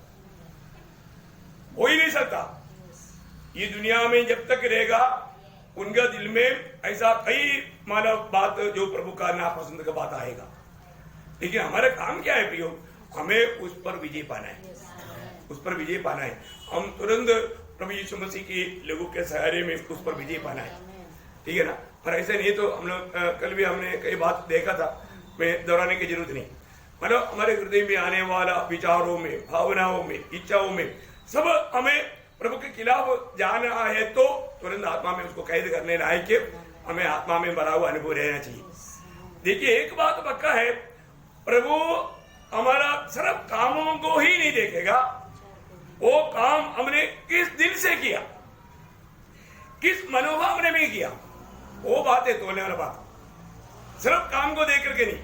हो ही नहीं सकता। ये दुनिया में जब तक रहेगा उनका दिल में ऐसा कई मानव बात जो प्रभु का नापसंद का बात आएगा। लेकिन हमारा काम क्या है प्रियो? हमें उस पर विजय पाना है, उस पर विजय पाना है। हम तुरंत प्रभु यीशु मसीह के लोगों के सहारे में उस पर विजय पाना है, ठीक है ना? पर ऐसा नहीं तो हम लोग कल भी हमने कई बात देखा था, मैं दोहराने की जरूरत नहीं। मतलब हमारे हृदय में आने वाला विचारों में, भावनाओं में, इच्छाओं में सब हमें प्रभु के खिलाफ जाना है तो तुरंत आत्मा में उसको कैद करने लायक के हमें आत्मा में भरा हुआ अनुभव रहना चाहिए। देखिए एक बात पक्का है, प्रभु हमारा सिर्फ कामों को ही नहीं देखेगा, वो काम हमने किस दिल से किया, किस मनोभाव में किया, वो बात है तोड़ने वाला बात। सिर्फ काम को देख करके नहीं।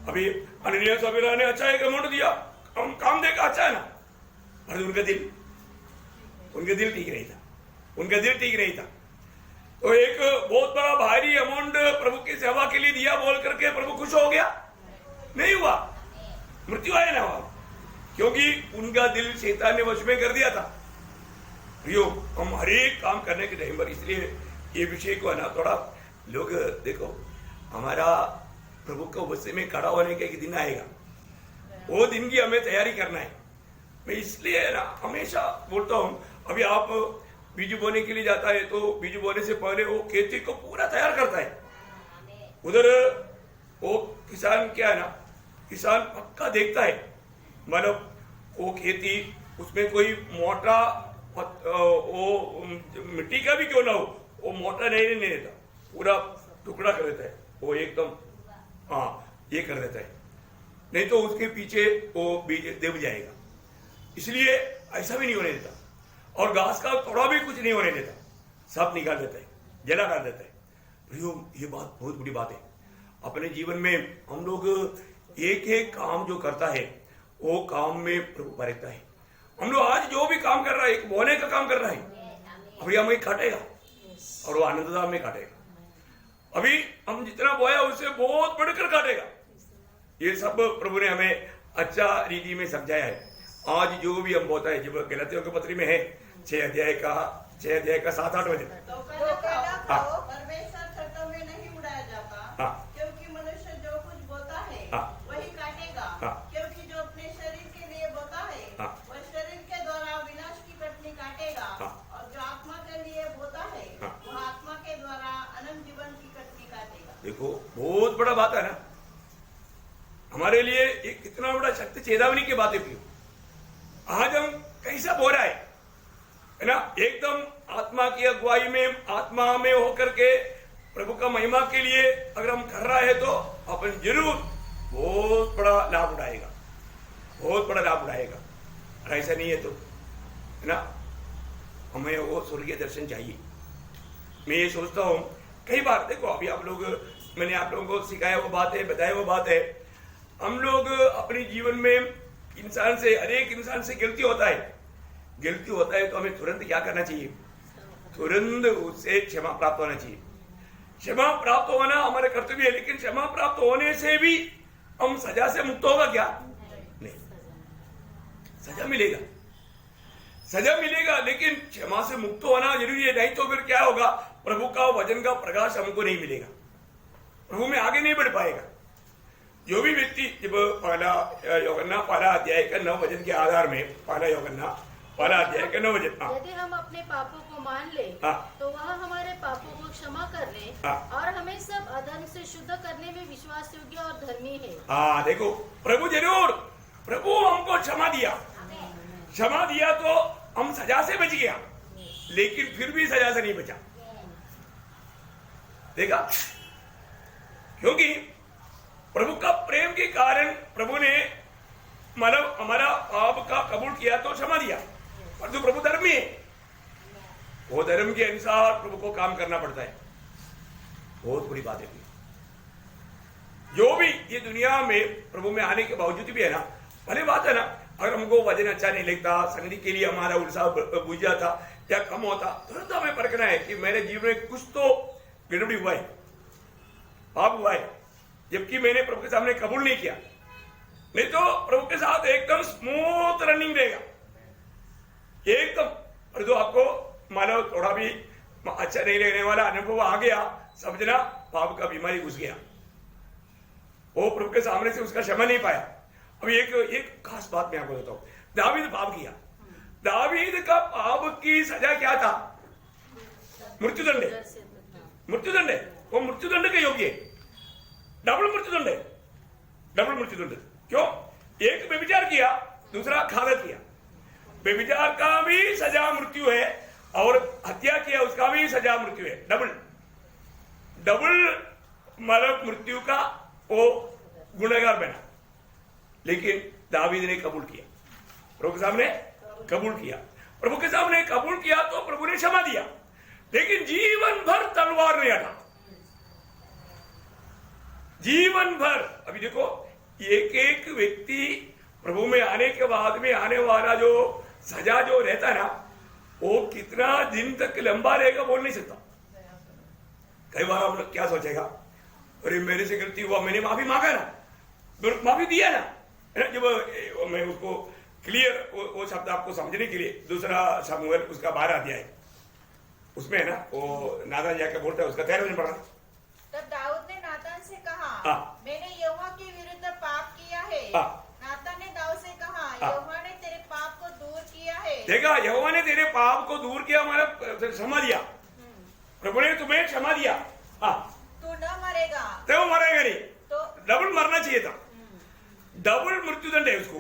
अभी अनन्या सवेरा ने अच्छा एक अमाउंट दिया, हम काम देखा अच्छा है ना, पर उनका दिल ठीक नहीं था, उनका दिल ठीक नहीं था। तो एक बहुत बड़ा भारी अमाउंट प्रभु की सेवा के लिए दिया बोल करके प्रभु खुश हो गया? नहीं हुआ, मृत्यु आया ना हुआ, क्योंकि उनका दिल शैतान ने वश में कर दिया था। प्रियो, हम हर एक काम करने के टाइम पर, इसलिए ये विषय को है ना थोड़ा लोग देखो, हमारा प्रभु को वश में खड़ा होने का एक दिन आएगा, वो दिन की हमें तैयारी करना है। मैं इसलिए ना हमेशा बोलता हूँ, अभी आप बीज बोने के लिए जाता है तो बीज बोने से पहले वो खेती को पूरा तैयार करता है। उधर वो किसान क्या है ना, किसान पक्का देखता है, मतलब वो खेती उसमें कोई मोटा वो मिट्टी का भी क्यों ना हो, वो मोटा नहीं देता, पूरा टुकड़ा कर देता है, वो एकदम ये कर देता है, नहीं तो उसके पीछे वो बीज दब जाएगा। इसलिए ऐसा भी नहीं होने देता, और घास का थोड़ा भी कुछ नहीं होने देता, सब निकाल देता है, जला डाल देता है। ये बात बहुत बड़ी बात है। अपने जीवन में हम लोग एक एक काम जो करता है वो काम में प्रभु परखता है। हम लोग आज जो भी काम कर रहा है, एक बोने का काम कर रहा है, अभी हमें काटेगा और वो आनंददान में काटेगा। अभी हम जितना बोया उससे बहुत बढ़कर काटेगा। ये सब प्रभु ने हमें अच्छा रीति में समझाया है। आज जो भी हम बोता है, जब गलातियों के पत्री में है 6 अध्याय का 7-8 वचन, परमेश्वर छतों में नहीं उड़ाया जाता, क्योंकि मनुष्य जो कुछ बोता है वही काटेगा, क्योंकि जो अपने शरीर के लिए बोता है वह शरीर के द्वारा विनाश की कटनी काटेगा, और जो आत्मा के लिए बोता है वह आत्मा के द्वारा अनंत जीवन की कटनी काटेगा। देखो बहुत बड़ा बात है ना, हमारे लिए एक कितना बड़ा शक्ति चेतावनी की बात है। आज हम कैसा बो रहा है ना, एकदम आत्मा की अगुवाई में, आत्मा में होकर के प्रभु का महिमा के लिए अगर हम कर रहा है तो अपन जरूर बहुत बड़ा लाभ उठाएगा, बहुत बड़ा लाभ उठाएगा। और ऐसा नहीं है तो है ना, हमें वो स्वर्गीय दर्शन चाहिए। मैं ये सोचता हूँ कई बार, देखो अभी आप लोग, मैंने आप लोगों को सिखाया वो बात है, बताया वो बात है, हम लोग अपने जीवन में इंसान से, हर एक इंसान से गलती होता है तो हमें तुरंत क्या करना चाहिए? तुरंत उससे क्षमा प्राप्त होना चाहिए। क्षमा प्राप्त होना हमारा कर्तव्य है, लेकिन क्षमा प्राप्त होने से भी हम सजा से मुक्त होगा क्या? नहीं, सजा मिलेगा, लेकिन क्षमा से मुक्त होना जरूरी है। नहीं तो फिर क्या होगा? प्रभु का वचन का प्रकाश हमको नहीं मिलेगा, प्रभु में आगे नहीं बढ़ पाएगा। जो भी व्यक्ति, जब पहला अध्याय का 9 वचन के आधार में, पहला अध्याय का 9 वचन, यदि हम अपने पापों को मान ले तो वह हमारे पापों को क्षमा कर ले और हमें सब अधर्म से शुद्ध करने में विश्वास योग्य और धर्मी है। देखो प्रभु हमको क्षमा दिया तो हम सजा से बच गया, लेकिन फिर भी सजा से नहीं बचा। देखा, क्योंकि प्रभु का प्रेम के कारण प्रभु ने मतलब हमारा पाप का कबूल किया तो क्षमा दिया। पर जो प्रभु धर्मी है, वो धर्म के अनुसार प्रभु को काम करना पड़ता है। बहुत बड़ी बात है। जो भी ये दुनिया में प्रभु में आने के बावजूद भी है ना, भले बात है ना, अगर हमको वजन अच्छा नहीं लगता, संगति के लिए हमारा उत्साह बुझ जाता या कम होता, तुरंत हमें परखना है कि मेरे जीवन में कुछ तो गड़बड़ी हुआ है, पाप हुआ है, जबकि मैंने प्रभु के सामने कबूल नहीं किया। नहीं तो प्रभु के साथ एकदम स्मूथ रनिंग रहेगा एकदम। और जो आपको मानो थोड़ा भी अच्छा नहीं लगने वाला अनुभव आ गया, समझना पाप का बीमारी घुस गया, वो प्रभु के सामने से उसका क्षमा नहीं पाया। अभी एक खास बात मैं आपको बताता हूं। दावीद पाप किया, दावीद का पाप की सजा क्या था? मृत्युदंड है, वो मृत्युदंड के योग्य है, डबल मृत्युदंड। क्यों? एक व्यभिचार किया, दूसरा घातक किया। व्यभिचार का भी सजा मृत्यु है और हत्या किया उसका भी सजा मृत्यु है, डबल मतलब मृत्यु का वो गुनहगार बना। लेकिन दावीद ने कबूल किया, प्रभु के सामने कबूल किया, प्रभु के सामने कबूल किया तो प्रभु ने क्षमा दिया। लेकिन जीवन भर तलवार नहीं हटा, जीवन भर। अभी देखो एक एक व्यक्ति प्रभु में आने के बाद में आने वाला जो सजा जो रहता ना, वो कितना दिन तक लंबा रहेगा बोल नहीं सकता। कई बार हम लोग क्या सोचेगा, अरे मेरे से गलती हुआ, मैंने माफी मांगा ना, माफी दिया ना, है ना। जब मैं उसको क्लियर वो शब्द आपको समझने के लिए दूसरा शमूएल उसका 12 अध्याय उसमें है ना, वो नातान जाके बोलता है, उसका 13 में पढ़ना। तब दाऊद ने नातान से कहा, मैंने यहोवा के विरुद्ध पाप किया है। नातान ने दाऊद से कहा, यहोवा ने तेरे पाप को दूर किया है। देखा, यहोवा ने तेरे पाप को दूर किया, मतलब क्षमा दिया, प्रभु ने तुम्हें क्षमा दिया। तू न मरेगा, तो मरेगा नहीं, तो डबल मरना चाहिए था, डबल मृत्युदंड है उसको,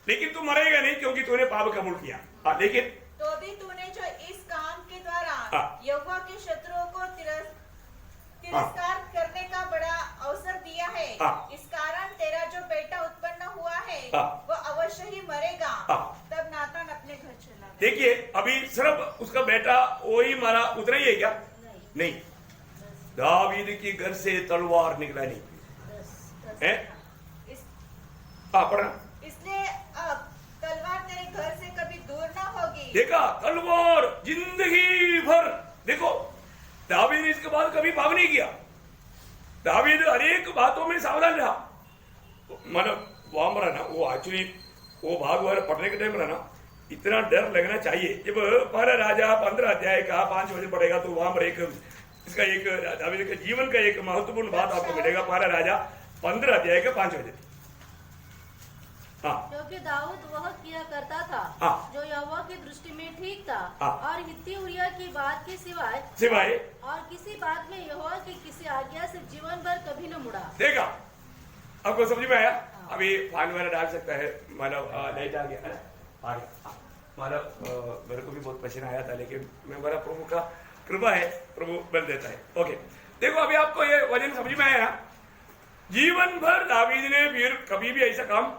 लेकिन तू मरेगा नहीं क्योंकि तूने पाप कबूल किया। लेकिन तो भी तूने जो इस काम के द्वारा यहोवा के शत्रुओं को तिरस्कार करने का बड़ा अवसर दिया है, इस कारण तेरा जो बेटा उत्पन्न हुआ है वो अवश्य ही मरेगा। तब नातान अपने घर चला गया। देखिए, अभी सिर्फ उसका बेटा वही मारा, उतना ही है क्या? नहीं, दावीद के घर से तलवार निकला नहीं है। पढ़ना। इसलिए अब तलवार तेरे घर से कभी दूर ना होगी। देखा, तलवार जिंदगी भर। देखो, दावीद ने इसके बाद कभी पाप नहीं किया, दावीद अनेक बातों में सावधान रहा। मतलब वहां पर ना, वो एक्चुअली वो भाग वगैरह पढ़ने के टाइम पर ना इतना डर लगना चाहिए। जब पहला राजा 15 अध्याय का 5 वचन पढ़ेगा तो वहां पर एक इसका एक दावीद के जीवन का एक महत्वपूर्ण बात आपको मिलेगा। पहला राजा 15 अध्याय का 5 वचन। क्योंकि दाऊद वह किया करता था जो यहोवा की दृष्टि में ठीक था, और हित्ती उरिय्याह की बात के सिवाय और किसी बात में यहोवा की किसी आज्ञा से जीवन भर कभी न मुड़ा। देखा, आपको समझ में आया? अभी पानी वाला डाल सकता है, मतलब लाइट आ गया, आ गया। मतलब मेरे को भी बहुत पसीना आया था, लेकिन मैं मेरा प्रभु का कृपा है, प्रभु बल देता है। ओके, देखो अभी आपको ये वचन समझ में आया ना। जीवन भर दावीद ने फिर कभी भी ऐसा काम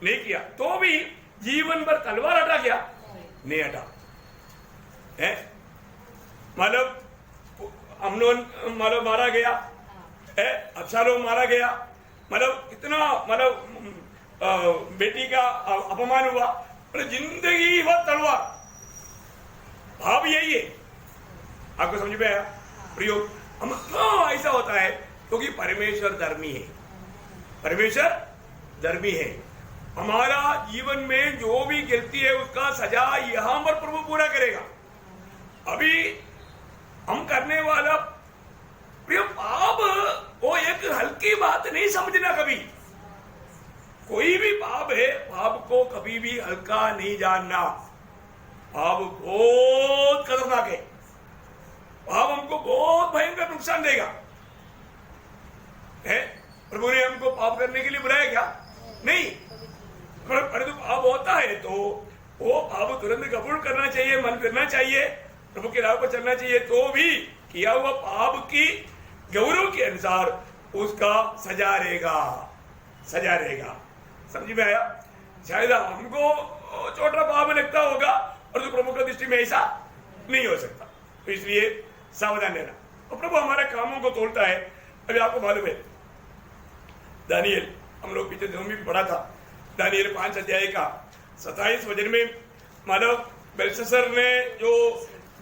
नहीं किया, तो भी जीवन भर तलवार हटा क्या? नहीं हटा है। मतलब अम्नोन मतलब मारा गया है, अबशालोम मारा गया, मतलब इतना मतलब बेटी का अपमान हुआ, मतलब जिंदगी भर तलवार। भाव यही है, आपको समझ में आया? प्रयोग हम क्यों ऐसा होता है? क्योंकि परमेश्वर धर्मी है, परमेश्वर धर्मी है। हमारा जीवन में जो भी गलती है उसका सजा यहां पर प्रभु पूरा करेगा। अभी हम करने वाला पाप वो एक हल्की बात नहीं समझना। कभी कोई भी पाप है, पाप को कभी भी हल्का नहीं जानना। पाप बहुत खतरनाक है, पाप हमको बहुत भयंकर नुकसान देगा। है प्रभु ने हमको पाप करने के लिए बुलाया क्या? नहीं, परंतु पाप होता है तो वो पाप तुरंत कबूल करना चाहिए, मन करना चाहिए, प्रभु के राह पर चलना चाहिए। तो भी किया हुआ पाप की गौरव के अनुसार उसका सजा रहेगा, सजा रहेगा। समझ में आया? शायद हमको छोटा पाप लगता होगा और तो प्रभु की दृष्टि में ऐसा नहीं हो सकता। तो इसलिए सावधान रहना। और प्रभु हमारे कामों को तोड़ता है। अभी आपको मालूम है, दानियल, हम लोग पीछे दिनों में पढ़ा था, दानियल 5 अध्याय का 27 वचन में मानव बेलशस्सर ने जो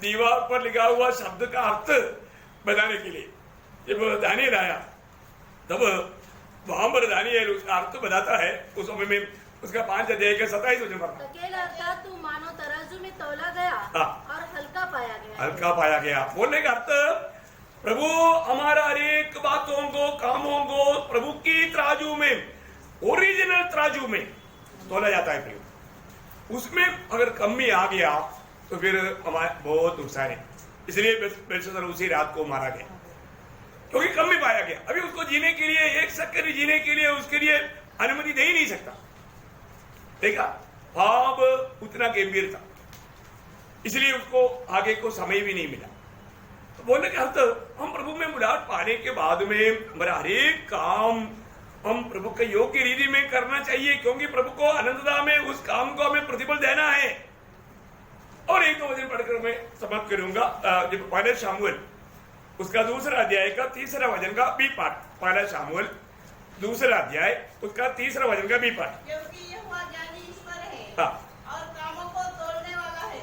दीवार पर लिखा हुआ शब्द का अर्थ बताने के लिए जब दानियल आया, तब वहां पर दानियल उसका अर्थ बताता है। उस समय में उसका 5 अध्याय का 27 वचन पर तू मानो तराजू में तौला गया और हल्का पाया गया। हल्का पाया गया बोलने का अर्थ, प्रभु हमारा हर एक बातों को, कामों को प्रभु की तराजू में, ओरिजिनल तराजू में तोला जाता है। प्रभु उसमें अगर कमी आ गया तो फिर हमारे बहुत नुकसान है। इसलिए बेलशस्सर उसी रात को मारा गया क्योंकि कमी पाया गया। अभी उसको जीने के लिए, एक सेकंड जीने के लिए उसके लिए अनुमति दे ही नहीं सकता। देखा, पाप उतना गंभीर था, इसलिए उसको आगे को समय भी नहीं मिला। तो बोलने के अर्थ, हम प्रभु में मुलाकात पाने के बाद में हमारा हरेक काम हम प्रभु के योग्य रीति में करना चाहिए, क्योंकि प्रभु को अनंतता में उस काम को हमें प्रतिफल देना है। और एक दो वचन पढ़कर मैं समाप्त करूंगा। जब पहला शामुएल उसका दूसरा अध्याय का तीसरा वचन का बी पाठ, पहला शामुएल दूसरा अध्याय उसका तीसरा वचन का बी पाठ। क्योंकि यहोवा ज्ञानी ईश्वर है हाँ। और कामों को तोड़ने वाला है।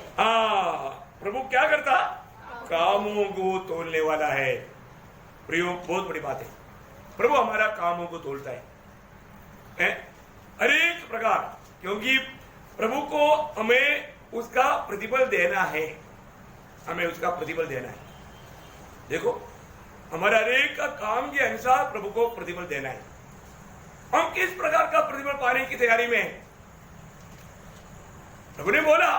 प्रभु क्या करता? कामों को तोड़ने वाला है। प्रियो, बहुत बड़ी बात है, प्रभु हमारा कामों को तोड़ता है अनेक प्रकार, क्योंकि प्रभु को हमें उसका प्रतिफल देना है, हमें उसका प्रतिफल देना है। देखो, हमारा हरेक का काम के अनुसार प्रभु को प्रतिफल देना है। हम किस प्रकार का प्रतिफल पाने की तैयारी में हैं? प्रभु ने बोला,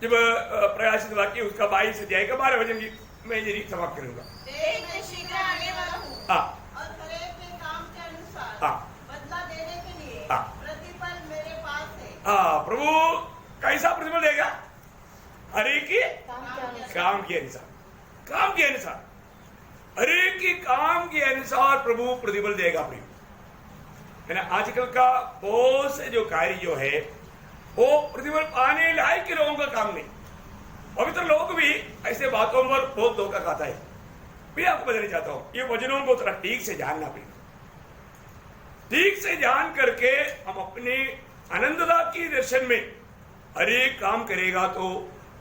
जब प्रकाशित वाक्य उसका 22 अध्याय का 12 वचन की मैं यही समाप्त करूंगा। मैं शीघ्र आने वाला हूँ और हरेक के काम के अनुसार बदला देने के लिए प्रतिफल मेरे पास है। प्रभु कैसा प्रतिफल देगा? हरेक के काम के अनुसार, काम के अनुसार, हरेक के काम के अनुसार प्रभु प्रतिफल देगा। प्रिय है ना, आजकल का बहुत से जो कार्य जो है वो प्रतिफल पाने लायक के लोगों का काम नहीं। पवित्र लोग भी ऐसे बातों पर बहुत धोखा खाता है। मैं आपको बताना चाहता हूं, ये वचनों को थोड़ा ठीक से जानना पड़ेगा। ठीक से जान करके हम अपने आनंदता की दर्शन में हरेक काम करेगा तो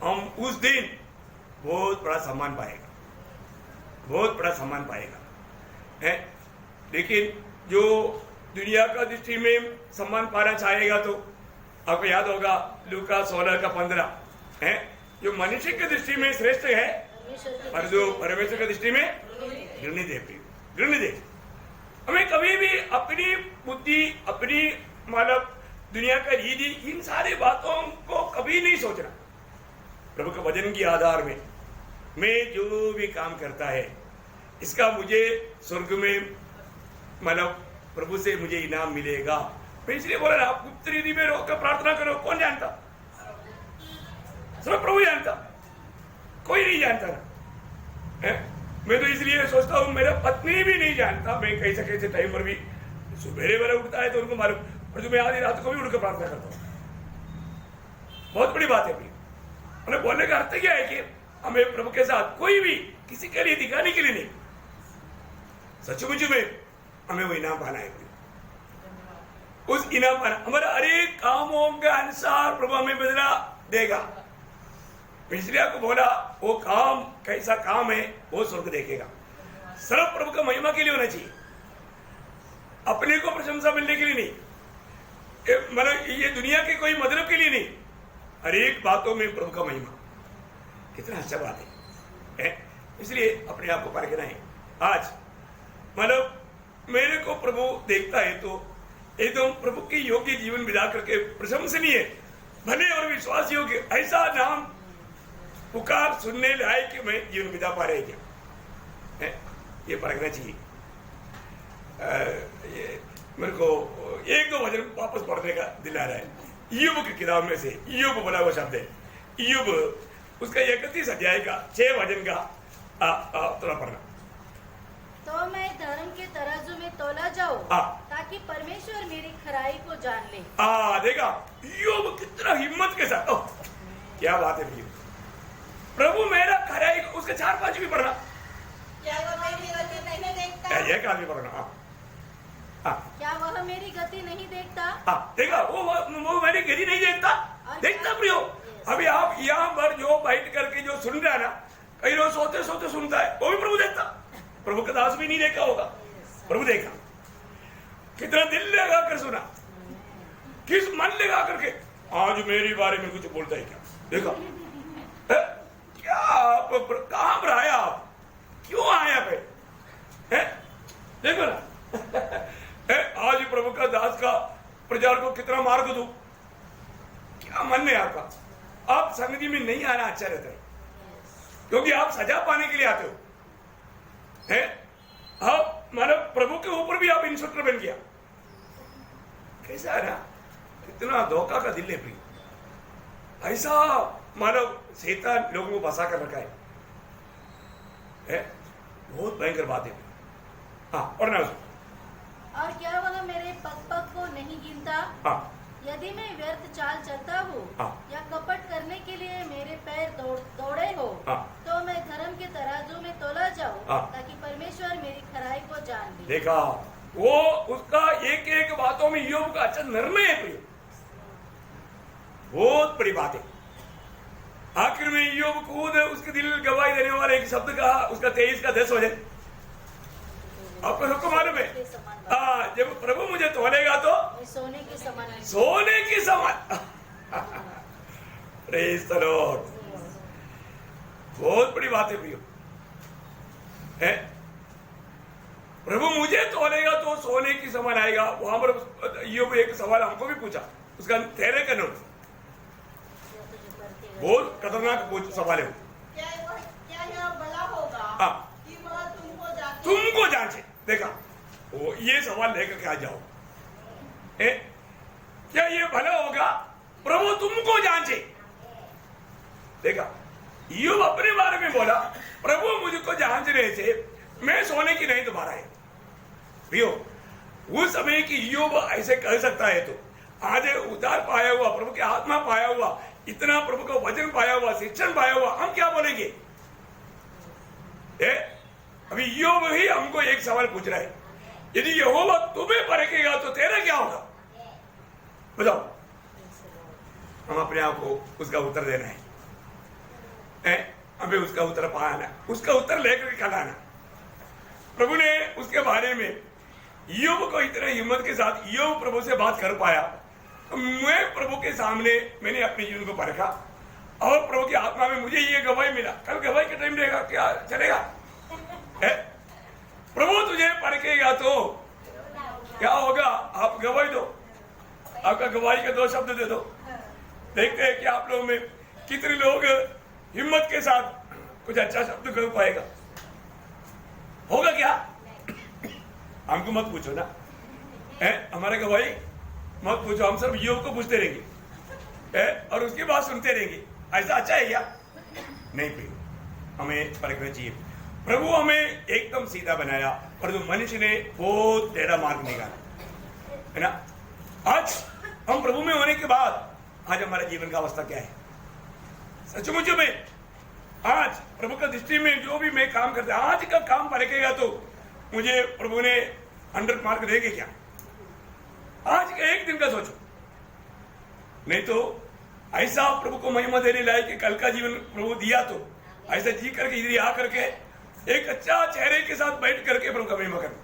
हम उस दिन बहुत बड़ा सम्मान पाएगा, बहुत बड़ा सम्मान पाएगा है। लेकिन जो दुनिया का दृष्टि में सम्मान पाना चाहेगा तो आपको याद होगा लूका 16 का 15 है, जो मनुष्य की दृष्टि में श्रेष्ठ है और जो परमेश्वर की दृष्टि में घृणित है, घृणित है। हमें कभी भी अपनी बुद्धि, अपनी मतलब दुनिया का रीति, इन सारी बातों को कभी नहीं सोचना। प्रभु के वचन के आधार में मैं जो भी काम करता है इसका मुझे स्वर्ग में मतलब प्रभु से मुझे इनाम मिलेगा। मैं इसलिए बोला ना, आप गुप्त रीति में रोककर प्रार्थना करो। कौन जानता? सिर्फ प्रभु जानता, कोई नहीं जानता ना। मैं तो इसलिए सोचता हूँ, मेरा पत्नी भी नहीं जानता मैं कैसे कैसे टाइम पर भी सुबह वाला उठता है तो उनको मालूम, और जो मैं आधी रात को भी उठकर प्रार्थना करता हूँ। बहुत बड़ी बात है भाई। उन्हें बोलने का अर्थ क्या है कि हमें प्रभु के साथ कोई भी किसी के लिए दिखाने के लिए नहीं, सचमुच में हमें वो इनाम पाना है। उस इनाम पाना, हमारा हरेक कामों के अनुसार प्रभु हमें बदला देगा। इसलिए आपको बोला, वो काम कैसा काम है वो स्वर्ग देखेगा। सिर्फ प्रभु का महिमा के लिए होना चाहिए, अपने को प्रशंसा मिलने के लिए नहीं, मतलब ये दुनिया के कोई मतलब के लिए नहीं। हर एक बातों में प्रभु का महिमा, कितना अच्छा बात है। इसलिए अपने आप को परखना है। आज मतलब मेरे को प्रभु देखता है तो एकदम प्रभु की योग्य जीवन बिता करके प्रशंसनीय, भले और विश्वास योग्य ऐसा नाम पुकार सुनने लायक कि मैं जीवन बिता पा रहे क्या, ये परखना चाहिए। ये मेरे को एक दो वचन वापस पढ़ने का दिल आ रहा है। ईयोब की किताब में से ईयोब बोला हुआ शब्द है, ईयोब उसका 31 अध्याय का 6 वचन का थोड़ा पढ़ना। तो मैं धर्म के तराजू में तोला जाऊं ताकि परमेश्वर मेरी खराई को जान ले। देखा ईयोब कितना हिम्मत के साथ, क्या बात है भैया, प्रभु मेरा खराई, उसके 4-5 भी पढ़ना। क्या वह मेरी गति नहीं देखता? एक आदमी पढ़ना। क्या वह मेरी गति नहीं देखता? देखा वो मेरी गति नहीं देखता, देखता प्रियो। अभी आप यहाँ पर जो बैठ करके जो सुन रहा है ना, कई लोग सोते सोते सुनता है, वो भी प्रभु देखता। प्रभु का दास भी नहीं देखा होगा, प्रभु देखा। कितना दिल लगा कर सुना, किस मन लगा करके। आज मेरे बारे में कुछ बोलता है क्या? देखा क्या आप कहां पर आया, आप क्यों आया पे? देखो ना आज प्रभु का दास का प्रचार को कितना मार्ग दो, क्या मन में आपका? आप सन्निधि में नहीं आना अच्छा रहता है, क्योंकि आप सजा पाने के लिए आते हो हैं। आप मानो प्रभु के ऊपर भी आप इंस्पेक्टर बन गया, कैसा है ना, इतना धोखा का दिल है प्रिय, ऐसा मानव शैतान लोगों को फंसा कर रखा है, बहुत भयंकर बात है। हाँ, और ना और क्या वह मेरे पग पग को नहीं गिनता? हाँ, यदि मैं व्यर्थ चाल चलता हूँ हाँ, या कपट करने के लिए मेरे पैर दौड़े हो, हाँ, तो मैं धर्म के तराजू में तोला जाऊँ, हाँ, ताकि परमेश्वर मेरी खराई को जान ले। देखा, वो उसका एक एक बातों में ईयोब का अच्छा निर्णय है प्रिय, बहुत बड़ी बात है। आखिर में ईयोब खुद उसके दिल गवाही देने वाले एक शब्द कहा, उसका 23 का 10 हो जाए। आपको सबको मालूम है, जब प्रभु मुझे तोलेगा तो मैं सोने के समान, सोने की समान। प्रेज़ द लॉर्ड, बहुत बड़ी बात है प्रियो, है प्रभु मुझे तोलेगा तो सोने की समान आएगा। वहां पर ईयोब एक सवाल हमको भी पूछा, उसका तेरे का नोट बहुत खतरनाक सवाल है। क्या यह भला होगा हाँ, कि वह तुमको जांचे। देखा, वो ये सवाल लेकर के आ जाओ, क्या ये भला होगा प्रभु तुमको जांचे? देखा, ईयोब अपने बारे में बोला, प्रभु मुझको जांचने से मैं सोने की नहीं दोबारा है। प्रियो, उस समय की ईयोब ऐसे कह सकता है तो आज उद्धार पाया हुआ, प्रभु की आत्मा पाया हुआ, इतना प्रभु का वचन पाया हुआ, शिक्षण पाया हुआ, हम क्या बोलेंगे? अभी ईयोब ही हमको एक सवाल पूछ रहा है, यदि यहोवा तुम्हें परखेगा तो तेरा क्या होगा? बताओ, हम अपने आप को उसका उत्तर देना है, हमें उसका उत्तर पाना, उसका उत्तर लेकर के आना। प्रभु ने उसके बारे में ईयोब को इतने हिम्मत के साथ ईयोब प्रभु से बात कर पाया, तो मैं प्रभु के सामने मैंने अपने जीवन को परखा और प्रभु की आत्मा में मुझे ये गवाही मिला। कल गवाही का टाइम रहेगा, क्या चलेगा? प्रभु तुझे परखेगा तो क्या होगा? आप गवाही दो, आपका गवाही का 2 शब्द दे दो, देखते हैं कि आप लोगों में कितने लोग हिम्मत के साथ कुछ अच्छा शब्द कर पाएगा। होगा क्या? हमको मत पूछो ना, हमारा गवाही मत पूछो, हम सब ईयोब को पूछते रहेंगे और उसकी बात सुनते रहेंगे। ऐसा अच्छा है क्या? नहीं प्रिय, हमें परखना चाहिए। प्रभु हमें एकदम सीधा बनाया, परंतु मनुष्य ने बहुत टेढ़ा मार्ग निकाला, है ना। आज हम प्रभु में होने के बाद आज हमारे जीवन का अवस्था क्या है? सचमुच में आज प्रभु का दृष्टि में जो भी मैं काम करता, आज का काम परखेगा तो मुझे प्रभु ने 100 मार्क देंगे क्या? आज का एक दिन का सोचो, नहीं तो ऐसा प्रभु को महिमा देने लायक कि कल का जीवन प्रभु दिया तो ऐसा जी करके इधर आ करके एक अच्छा चेहरे के साथ बैठ करके प्रभु का महिमा करना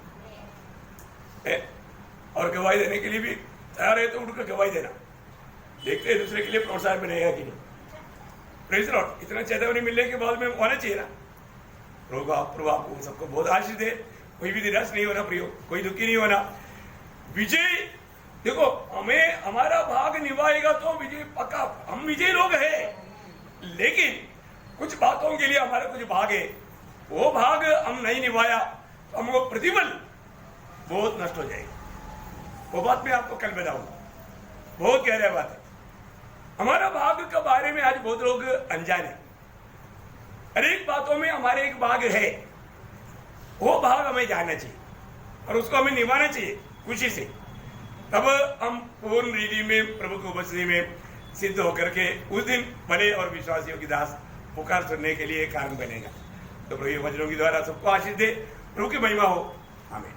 और गवाही देने के लिए भी तैयार है तो उठकर गवाही देना। देखते हैं दूसरे के लिए प्रोत्साहन बनेगा कि नहीं। प्रेज़ द लॉर्ड, इतना चेतावनी मिलने के बाद में होना चाहिए ना। प्रभु आपको सबको बहुत आशीष दे, कोई भी निराश नहीं होना प्रियो, कोई दुखी नहीं होना। विजय देखो, हमें हमारा भाग निभाएगा तो विजय पक्का, हम विजय लोग हैं, लेकिन कुछ बातों के लिए हमारा कुछ भाग है, वो भाग हम नहीं निभाया तो हमको प्रतिफल बहुत नष्ट हो जाएगा। वो बात मैं आपको कल बताऊंगा, बहुत गहरा बात है। हमारा भाग के बारे में आज बहुत लोग अनजान है। हर एक बातों में हमारे एक भाग है, वो भाग हमें जानना चाहिए और उसको हमें निभाना चाहिए खुशी से। तब हम पूर्ण रीति में प्रभु की उपस्थिति में सिद्ध होकर के उस दिन भले और विश्वासियों की दास पुकार सुनने के लिए कारण बनेगा। तो प्रभु वचनों के द्वारा सबको आशीष दे, प्रभु की महिमा हो। आमीन।